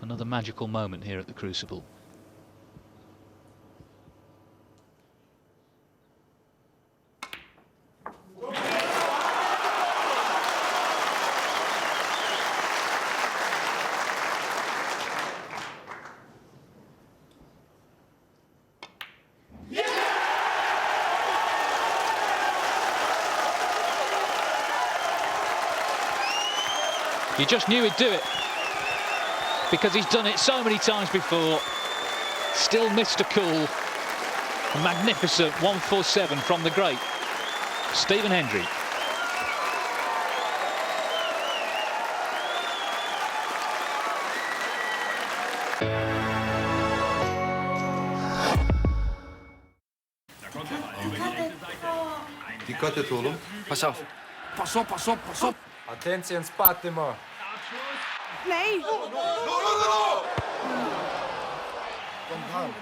another magical moment here at the Crucible. You just knew he'd do it, because he's done it so many times before. Still Mr. Cool. A magnificent 147 from the great Stephen Hendry. Die Kotte, oğlum. Pass auf. Pass op, pass op, pass op. Attentie in spatimo. Nee. Kom,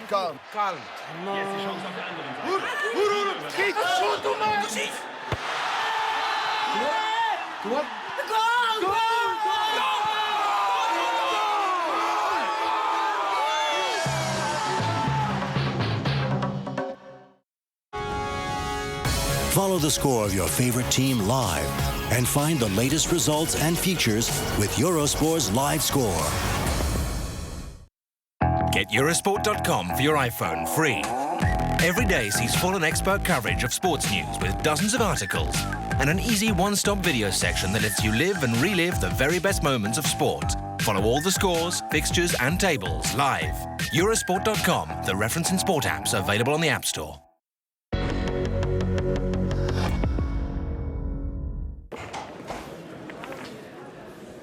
kalm. Kalm. Kijk, zo, doe maar. Precies. Kom op. Goal, Follow the score of your favorite team live and find the latest results and features with Eurosport's live score. Get Eurosport.com for your iPhone free. Every day sees full and expert coverage of sports news with dozens of articles and an easy one-stop video section that lets you live and relive the very best moments of sport. Follow all the scores, fixtures and tables live. Eurosport.com, the reference and sport apps available on the App Store.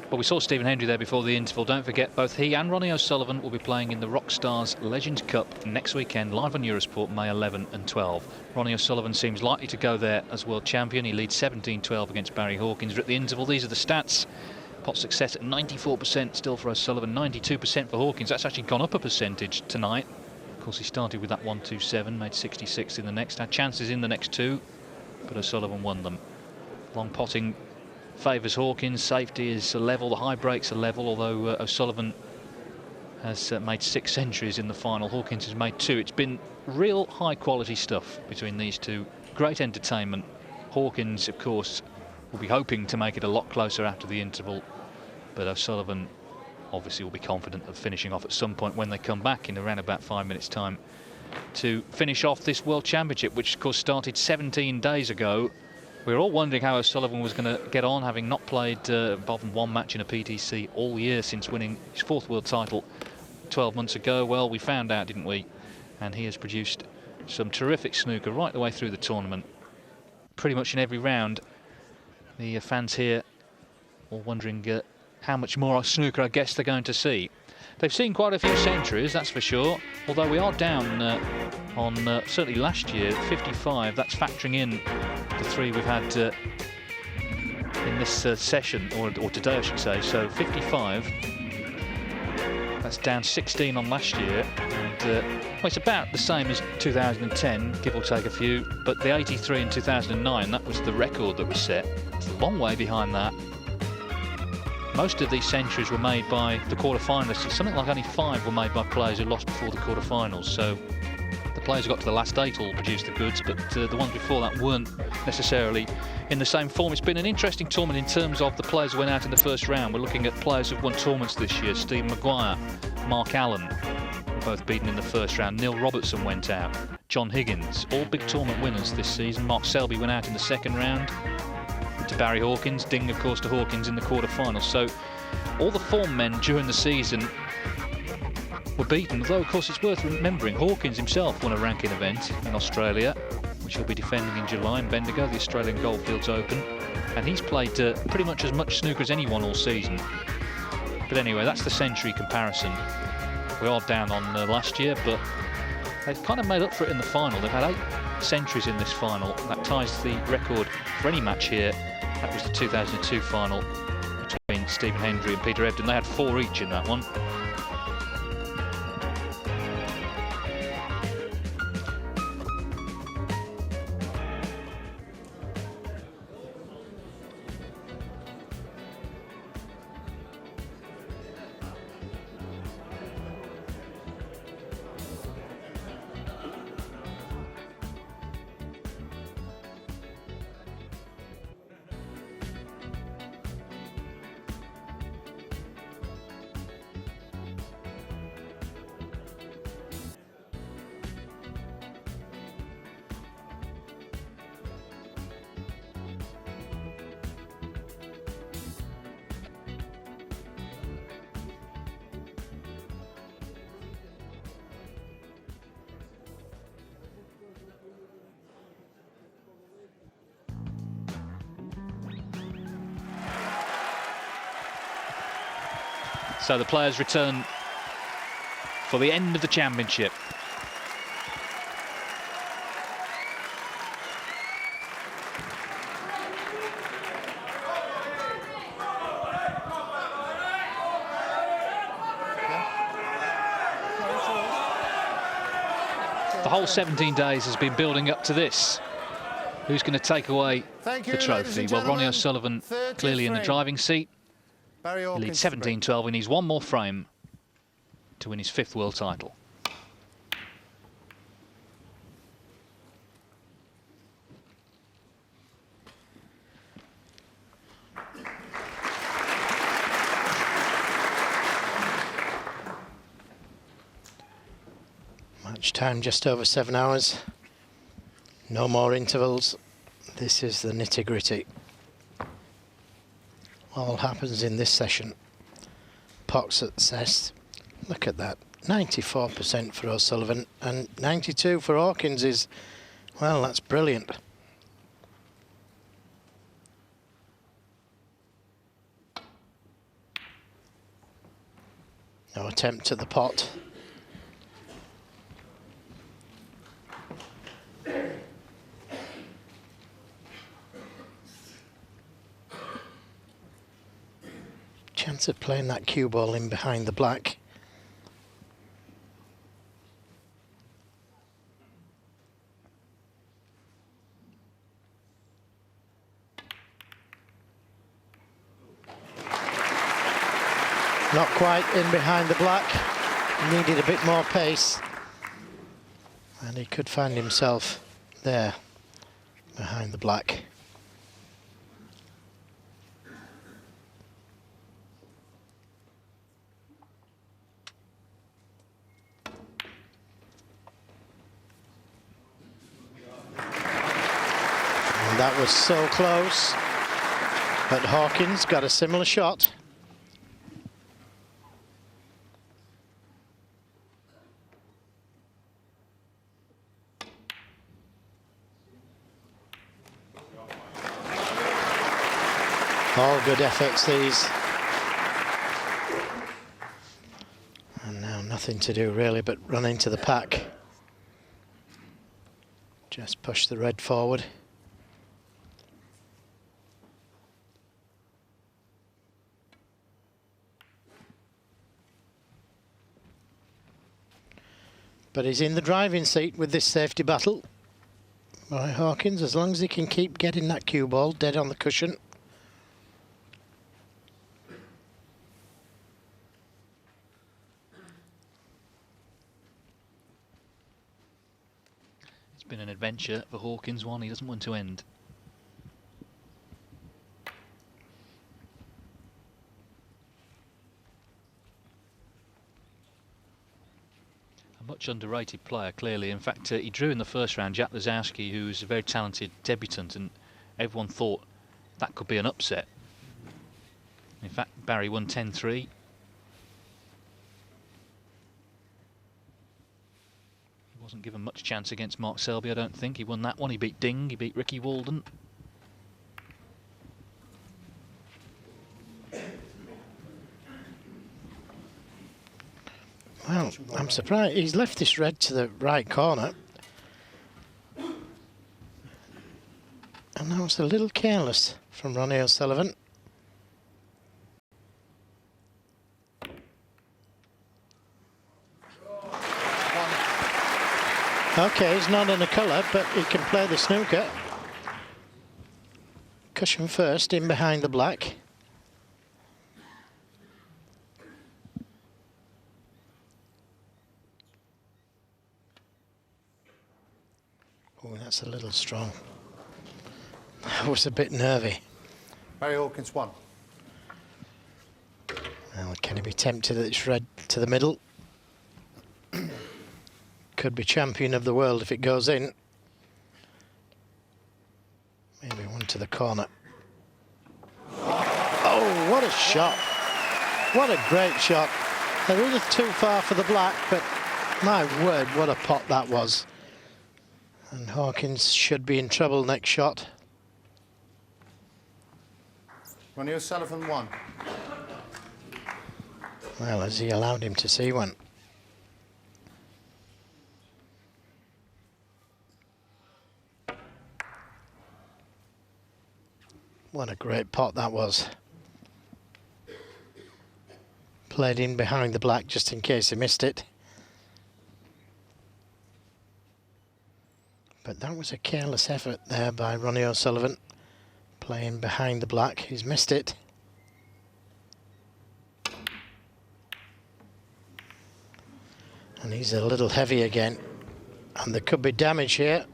Well, we saw Stephen Hendry there before the interval. Don't forget, both he and Ronnie O'Sullivan will be playing in the Rockstars Legends Cup next weekend, live on Eurosport, May 11 and 12. Ronnie O'Sullivan seems likely to go there as world champion. He leads 17-12 against Barry Hawkins. But at the interval, these are the stats. Pot success at 94% still for O'Sullivan, 92% for Hawkins. That's actually gone up a percentage tonight. Of course, he started with that 127, made 66 in the next. Had chances in the next two, but O'Sullivan won them. Long potting favours Hawkins. Safety is level, the high breaks are level, although O'Sullivan has made 6 centuries in the final. Hawkins has made 2. It's been real high quality stuff between these two. Great entertainment. Hawkins, of course, will be hoping to make it a lot closer after the interval, but O'Sullivan obviously will be confident of finishing off at some point when they come back in around about 5 minutes time to finish off this World Championship, which of course started 17 days ago. We were all wondering how O'Sullivan was going to get on, having not played apart from one match in a PTC all year since winning his 4th world title 12 months ago. Well, we found out, didn't we? And he has produced some terrific snooker right the way through the tournament, pretty much in every round. The fans here all wondering how much more snooker I guess they're going to see. They've seen quite a few centuries, that's for sure. Although we are down on certainly last year, 55. That's factoring in the 3 we've had in this session, or today I should say. So 55. That's down 16 on last year, and well, it's about the same as 2010, give or take a few. But the 83 in 2009, that was the record that was set. It's a long way behind that. Most of these centuries were made by the quarter-finalists. Something like only 5 were made by players who lost before the quarter-finals. So the players who got to the last 8 all produced the goods, but the ones before that weren't necessarily in the same form. It's been an interesting tournament in terms of the players who went out in the first round. We're looking at players who've won tournaments this year. Stephen Maguire, Mark Allen, both beaten in the first round. Neil Robertson went out. John Higgins, all big tournament winners this season. Mark Selby went out in the second round to Barry Hawkins. Ding, of course, to Hawkins in the quarterfinals. So all the form men during the season were beaten, although of course it's worth remembering Hawkins himself won a ranking event in Australia, which he'll be defending in July in Bendigo, the Australian Goldfields Open, and he's played pretty much as much snooker as anyone all season. But anyway, that's the century comparison. We are down on last year, but they've kind of made up for it in the final. They've had 8 centuries in this final. That ties the record for any match here. That was the 2002 final between Stephen Hendry and Peter Ebdon. They had 4 each in that one. So the players return for the end of the championship. The whole 17 days has been building up to this. Who's going to take away the trophy? Well, Ronnie O'Sullivan clearly in the driving seat. He leads 17-12 and he's one more frame to win his 5th world title. Match time just over 7 hours. No more intervals. This is the nitty-gritty. All happens in this session. Pox at Cest. Look at that. 94% for O'Sullivan and 92 for Hawkins is, well, that's brilliant. No attempt at the pot. Chance of playing that cue ball in behind the black. Not quite in behind the black. Needed a bit more pace. And he could find himself there behind the black. That was so close, but Hawkins got a similar shot. All good efforts, these. Now nothing to do really but run into the pack. Just push the red forward. But he's in the driving seat with this safety battle by Hawkins, as long as he can keep getting that cue ball dead on the cushion. It's been an adventure for Hawkins, one he doesn't want to end. Much underrated player, clearly. In fact, he drew in the first round Jack Lazowski, who was a very talented debutant, and everyone thought that could be an upset. In fact, Barry won 10-3. He wasn't given much chance against Mark Selby, I don't think. He won that one. He beat Ding, he beat Ricky Walden. Well, I'm surprised. He's left this red to the right corner. And that was a little careless from Ronnie O'Sullivan. Okay, he's not in a colour, but he can play the snooker. Cushion first, in behind the black. Oh, that's a little strong. That was a bit nervy. Barry Hawkins 1. Well, can he be tempted that it's red to the middle? Could be champion of the world if it goes in. Maybe one to the corner. Oh, what a shot. What a great shot. A little too far for the black, but my word, what a pot that was. And Hawkins should be in trouble next shot. Ronnie O'Sullivan 1. Well, has he allowed him to see one? What a great pot that was. Played in behind the black just in case he missed it. But that was a careless effort there by Ronnie O'Sullivan. Playing behind the black, he's missed it. And he's a little heavy again. And there could be damage here.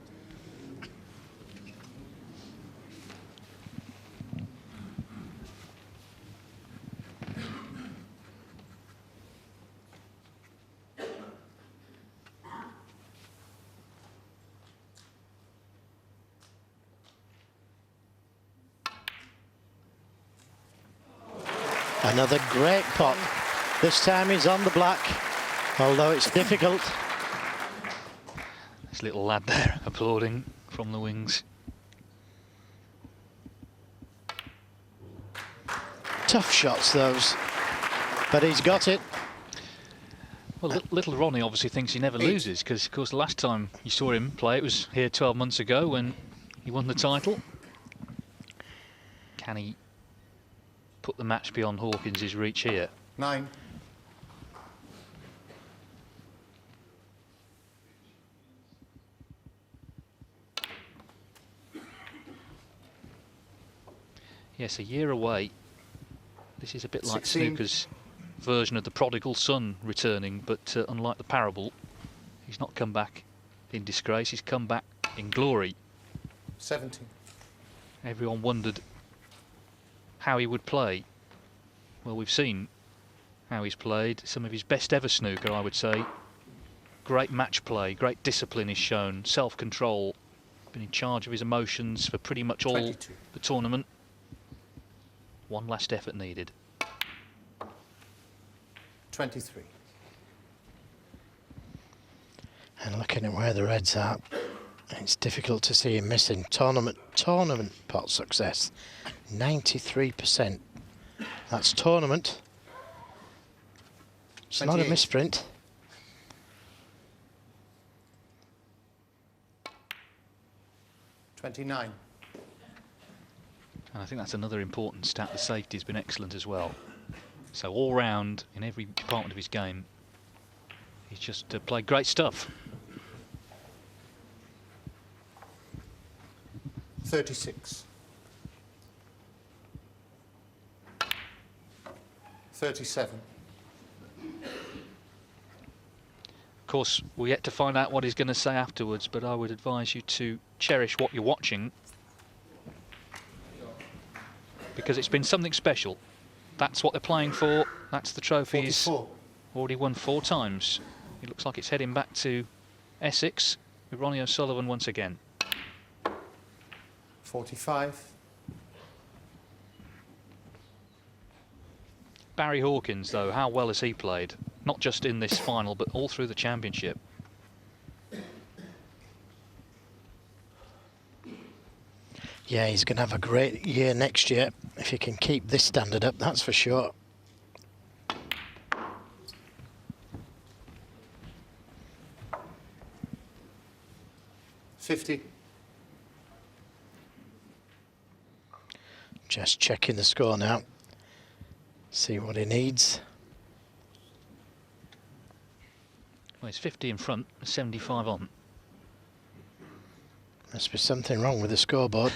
Another great pot. This time he's on the black, although it's difficult. This little lad there applauding from the wings. Tough shots, those. But he's got it. Well, little Ronnie obviously thinks he never loses, because, of course, the last time you saw him play, it was here 12 months ago when he won the title. Can he put the match beyond Hawkins' reach here? 9. Yes, a year away. This is a bit like 16. snooker's version of the prodigal son returning, but unlike the parable, he's not come back in disgrace, he's come back in glory. 17. Everyone wondered how he would play. Well, we've seen how he's played. Some of his best ever snooker, I would say. Great match play, great discipline is shown, self-control, been in charge of his emotions for pretty much all 22. the tournament. One last effort needed. 23. And looking at where the reds are, it's difficult to see him missing. Tournament pot success, 93%. That's tournament. It's not a misprint. $29. And I think that's another important stat. The safety's been excellent as well. So all round, in every department of his game, he's just played great stuff. 36. 37. Of course, we're yet to find out what he's going to say afterwards, but I would advise you to cherish what you're watching, because it's been something special. That's what they're playing for. That's the trophy he's already won 4 times. It looks like it's heading back to Essex with Ronnie O'Sullivan once again. 45. Barry Hawkins, though, how well has he played? Not just in this final, but all through the championship. Yeah, he's going to have a great year next year if he can keep this standard up, that's for sure. $50. Just checking the score now. See what he needs. Well, he's 50 in front, 75 on. Must be something wrong with the scoreboard.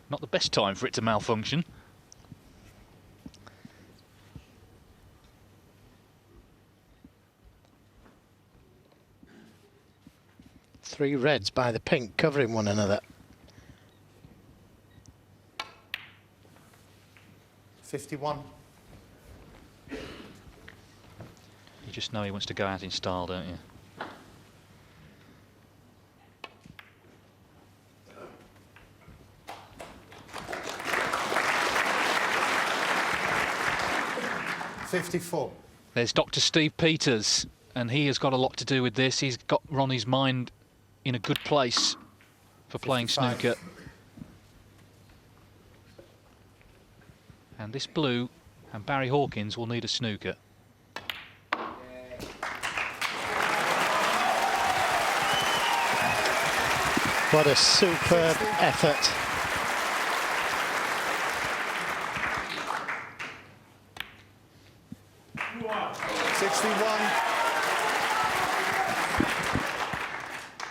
Not the best time for it to malfunction. Three reds by the pink covering one another. 51. You just know he wants to go out in style, don't you? $54. There's Dr. Steve Peters, and he has got a lot to do with this. He's got Ronnie's mind in a good place for playing 55. snooker. And this blue and Barry Hawkins will need a snooker. What a superb effort.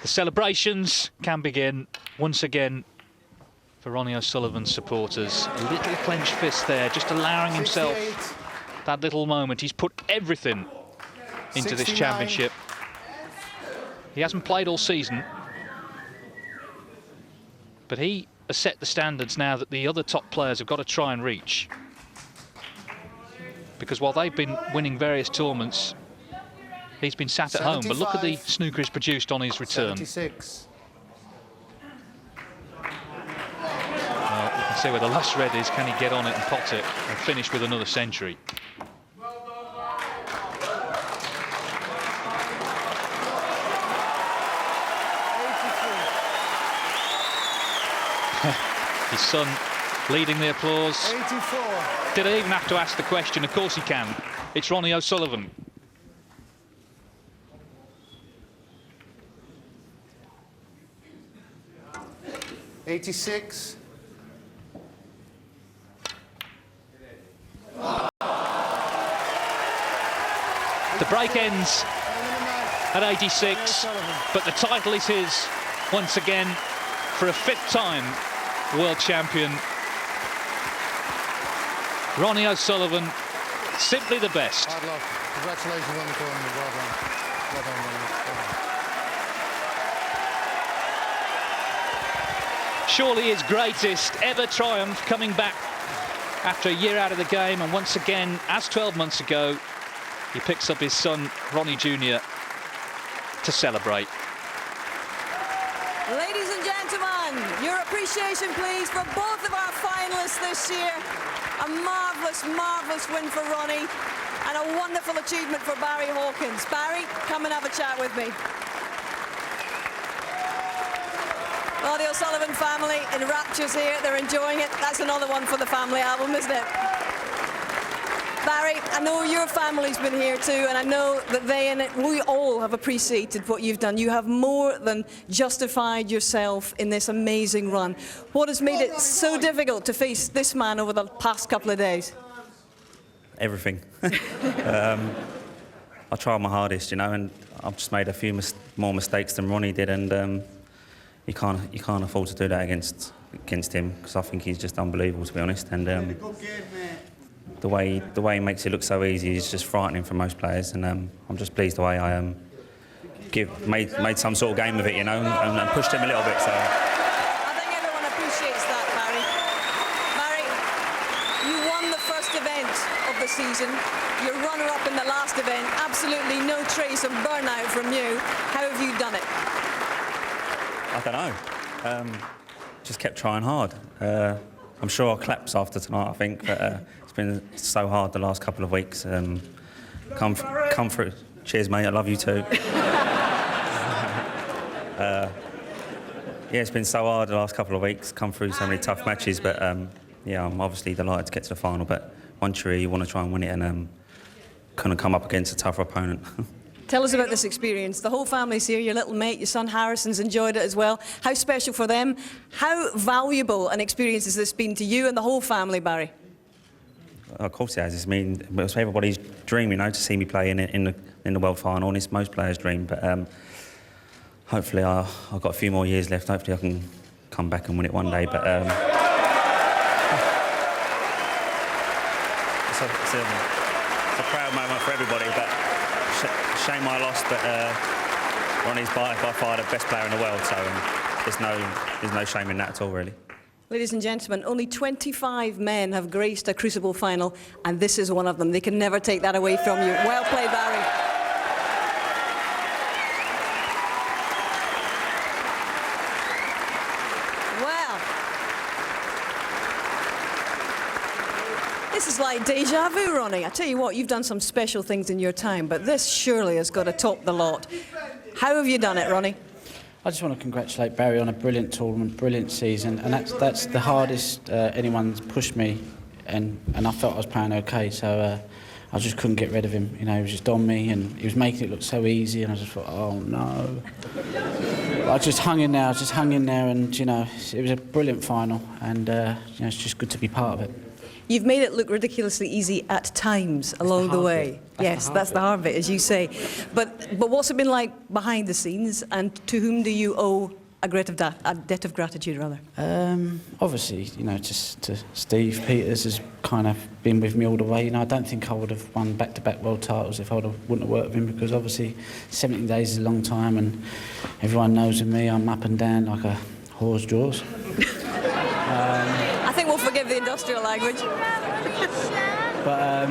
The celebrations can begin once again for Ronnie O'Sullivan's supporters. A little clenched fist there, just allowing himself that little moment. He's put everything into this 69. championship. He hasn't played all season, but he has set the standards now that the other top players have got to try and reach. Because while they've been winning various tournaments, he's been sat at home. But look at the snooker he's produced on his return. 76. Well, you can see where the last red is. Can he get on it and pot it and finish with another century? His son leading the applause. 84. Did I even have to ask the question? Of course he can. It's Ronnie O'Sullivan. $86. The break ends at 86, but the title is his once again for a 5th time. World champion Ronnie O'Sullivan, simply the best. Hard luck. Congratulations on the tournament. Well done. Well done, Ronnie. Well done. Surely his greatest ever triumph, coming back after a year out of the game, and once again, as 12 months ago, he picks up his son Ronnie Jr. to celebrate. Ladies and gentlemen, your appreciation please for both of our finalists this year. A marvellous, marvellous win for Ronnie and a wonderful achievement for Barry Hawkins. Barry, come and have a chat with me. Well, the O'Sullivan family in raptures here. They're enjoying it. That's another one for the family album, isn't it? Barry, I know your family's been here too, and I know that they and we all have appreciated what you've done. You have more than justified yourself in this amazing run. What has made it so difficult to face this man over the past couple of days? Everything. I tried my hardest, you know, and I've just made a few more mistakes than Ronnie did, and you can't afford to do that against him, because I think he's just unbelievable, to be honest. And the way he makes it look so easy is just frightening for most players. And I'm just pleased the way I made some sort of game of it, you know, and pushed him a little bit. So I think everyone appreciates that, Barry. Barry, you won the first event of the season. You're runner-up in the last event. Absolutely no trace of burnout from you. How have you done it? I don't know. Just kept trying hard. I'm sure I'll collapse after tonight, I think, but it's been so hard the last couple of weeks. Come through. Cheers, mate. I love you too. Yeah, it's been so hard the last couple of weeks. Come through so many tough matches, but yeah, I'm obviously delighted to get to the final. But once you're here, you want to try and win it, and couldn't come up against a tougher opponent. Tell us about this experience. The whole family's here. Your little mate, your son Harrison's enjoyed it as well. How special for them? How valuable an experience has this been to you and the whole family, Barry? Of course it has. I mean, it's everybody's dream, you know, to see me play in the world final, and it's most players' dream. But hopefully, I've got a few more years left. Hopefully, I can come back and win it one day. But it's a proud moment for everybody. But shame I lost. But Ronnie's by far the best player in the world. So there's no shame in that at all, really. Ladies and gentlemen, only 25 men have graced a Crucible final, and this is one of them. They can never take that away from you. Well played, Barry. Well, this is like deja vu, Ronnie. I tell you what, you've done some special things in your time, but this surely has got to top the lot. How have you done it, Ronnie? I just want to congratulate Barry on a brilliant tournament, brilliant season, and that's the hardest anyone's pushed me, and I felt I was playing okay, so I just couldn't get rid of him. You know, he was just on me, and he was making it look so easy, and I just thought, oh no. I just hung in there, and you know, it was a brilliant final, and you know, it's just good to be part of it. You've made it look ridiculously easy at times along the way. Yes, that's the hard bit, as you say. But what's it been like behind the scenes, and to whom do you owe a debt of gratitude, rather? Obviously, you know, just to Steve Peters has kind of been with me all the way. You know, I don't think I would have won back-to-back world titles if I wouldn't have worked with him, because obviously 17 days is a long time, and everyone knows with me I'm up and down like a whore's jaws. I think we'll forgive the industrial language. But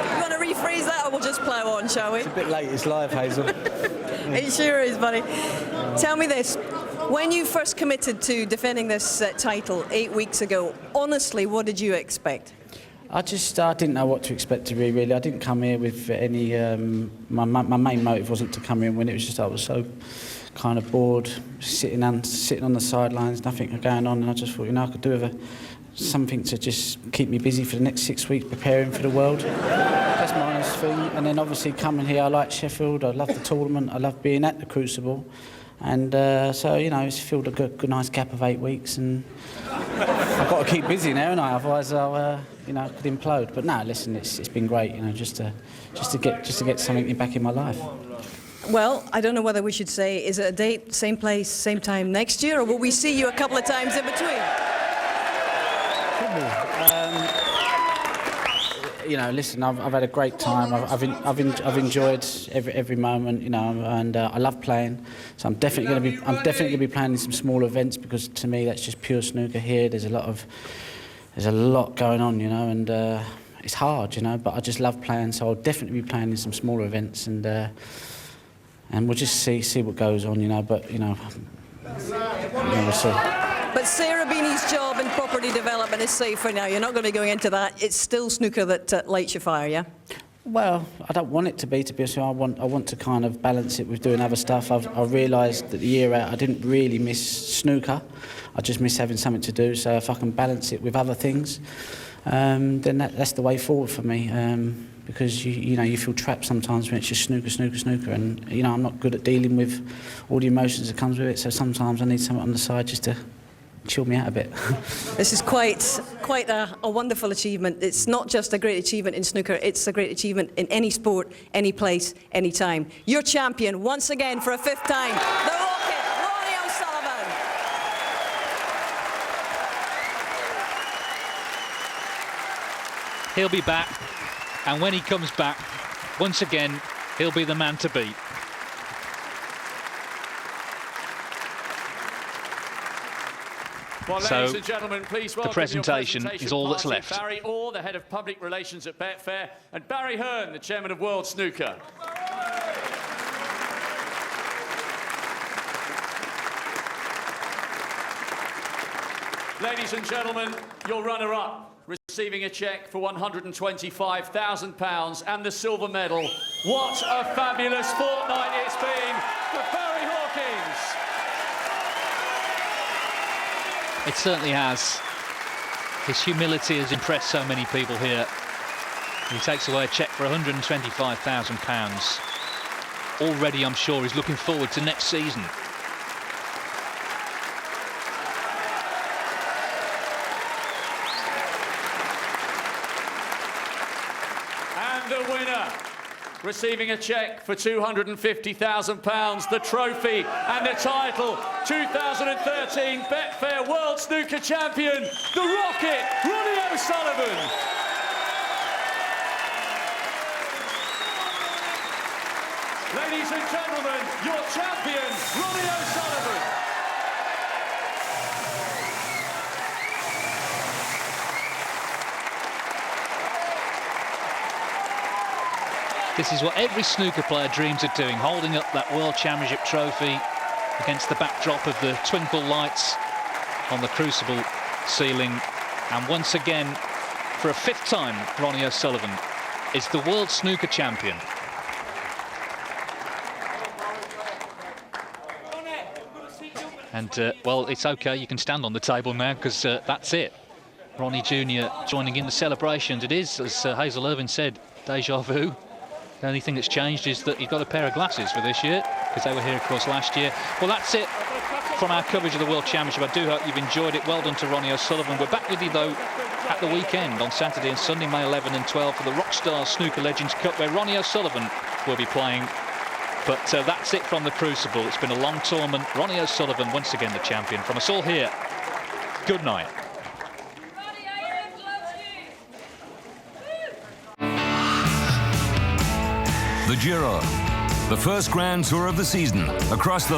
you want to rephrase that, or we'll just plough on, shall we? it's a bit late, it's live, Hazel. It sure is, buddy. Tell me this. When you first committed to defending this title 8 weeks ago, honestly, what did you expect? I didn't know what to expect to be, really. I didn't come here with any... my main motive wasn't to come here and win. It was just I was so kind of bored, sitting on the sidelines, nothing going on, and I just thought, you know, I could do with something to just keep me busy for the next 6 weeks preparing for the World. That's my honest thing. And then obviously coming here, I like Sheffield, I love the tournament, I love being at the Crucible. And so, you know, it's filled a good nice gap of 8 weeks, and I've got to keep busy now, haven't I? Otherwise I'll, you know, could implode. But no, listen, it's been great, you know, just to get something back in my life. Well, I don't know whether we should say, is it a date, same place, same time next year, or will we see you a couple of times in between? You know, listen, I've had a great time. I've enjoyed every moment, you know, and I love playing. So I'm definitely going to be playing in some smaller events, because to me that's just pure snooker here. There's a lot going on, you know, and it's hard, you know. But I just love playing, so I'll definitely be playing in some smaller events, and we'll just see what goes on, you know. But you know we'll see. But Sarah Beanie's job in property development is safe for now. You're not going to be going into that. It's still snooker that lights your fire, yeah? Well, I don't want it to be honest with you. I want to kind of balance it with doing other stuff. I've realised that the year out I didn't really miss snooker. I just miss having something to do. So if I can balance it with other things, then that's the way forward for me. Because you know, you feel trapped sometimes when it's just snooker, snooker, snooker, and you know, I'm not good at dealing with all the emotions that comes with it. So sometimes I need someone on the side just to chill me out a bit. This is quite a wonderful achievement. It's not just a great achievement in snooker, it's a great achievement in any sport, any place, any time. Your champion, once again for a 5th time, the Rocket, Ronnie O'Sullivan. He'll be back, and when he comes back, once again, he'll be the man to beat. Well, So, ladies and gentlemen, please welcome the presentation your is all that's left. Barry Orr, the head of public relations at Betfair, and Barry Hearn, the chairman of World Snooker. Ladies and gentlemen, your runner-up, receiving a cheque for £125,000 and the silver medal. What a fabulous fortnight it's been for Barry Hawkins. It certainly has. His humility has impressed so many people here. He takes away a cheque for £125,000. Already, I'm sure, he's looking forward to next season. And the winner, receiving a cheque for £250,000, the trophy and the title, 2013 Betfair World Snooker Champion, the Rocket, Ronnie O'Sullivan. Ladies and gentlemen, your champion, Ronnie O'Sullivan. This is what every snooker player dreams of doing, holding up that World Championship trophy against the backdrop of the twinkle lights on the Crucible ceiling. And once again, for a 5th time, Ronnie O'Sullivan is the World Snooker Champion. And, well, it's OK, you can stand on the table now, because that's it. Ronnie Jr. joining in the celebrations. It is, as Hazel Irvine said, déjà vu. The only thing that's changed is that you've got a pair of glasses for this year, because they were here, of course, last year. Well, that's it from our coverage of the World Championship. I do hope you've enjoyed it. Well done to Ronnie O'Sullivan. We're back with you, though, at the weekend on Saturday and Sunday, May 11 and 12, for the Rockstar Snooker Legends Cup, where Ronnie O'Sullivan will be playing. But that's it from the Crucible. It's been a long tournament. Ronnie O'Sullivan, once again, the champion. From us all here, good night. The Giro, the first Grand Tour of the season across the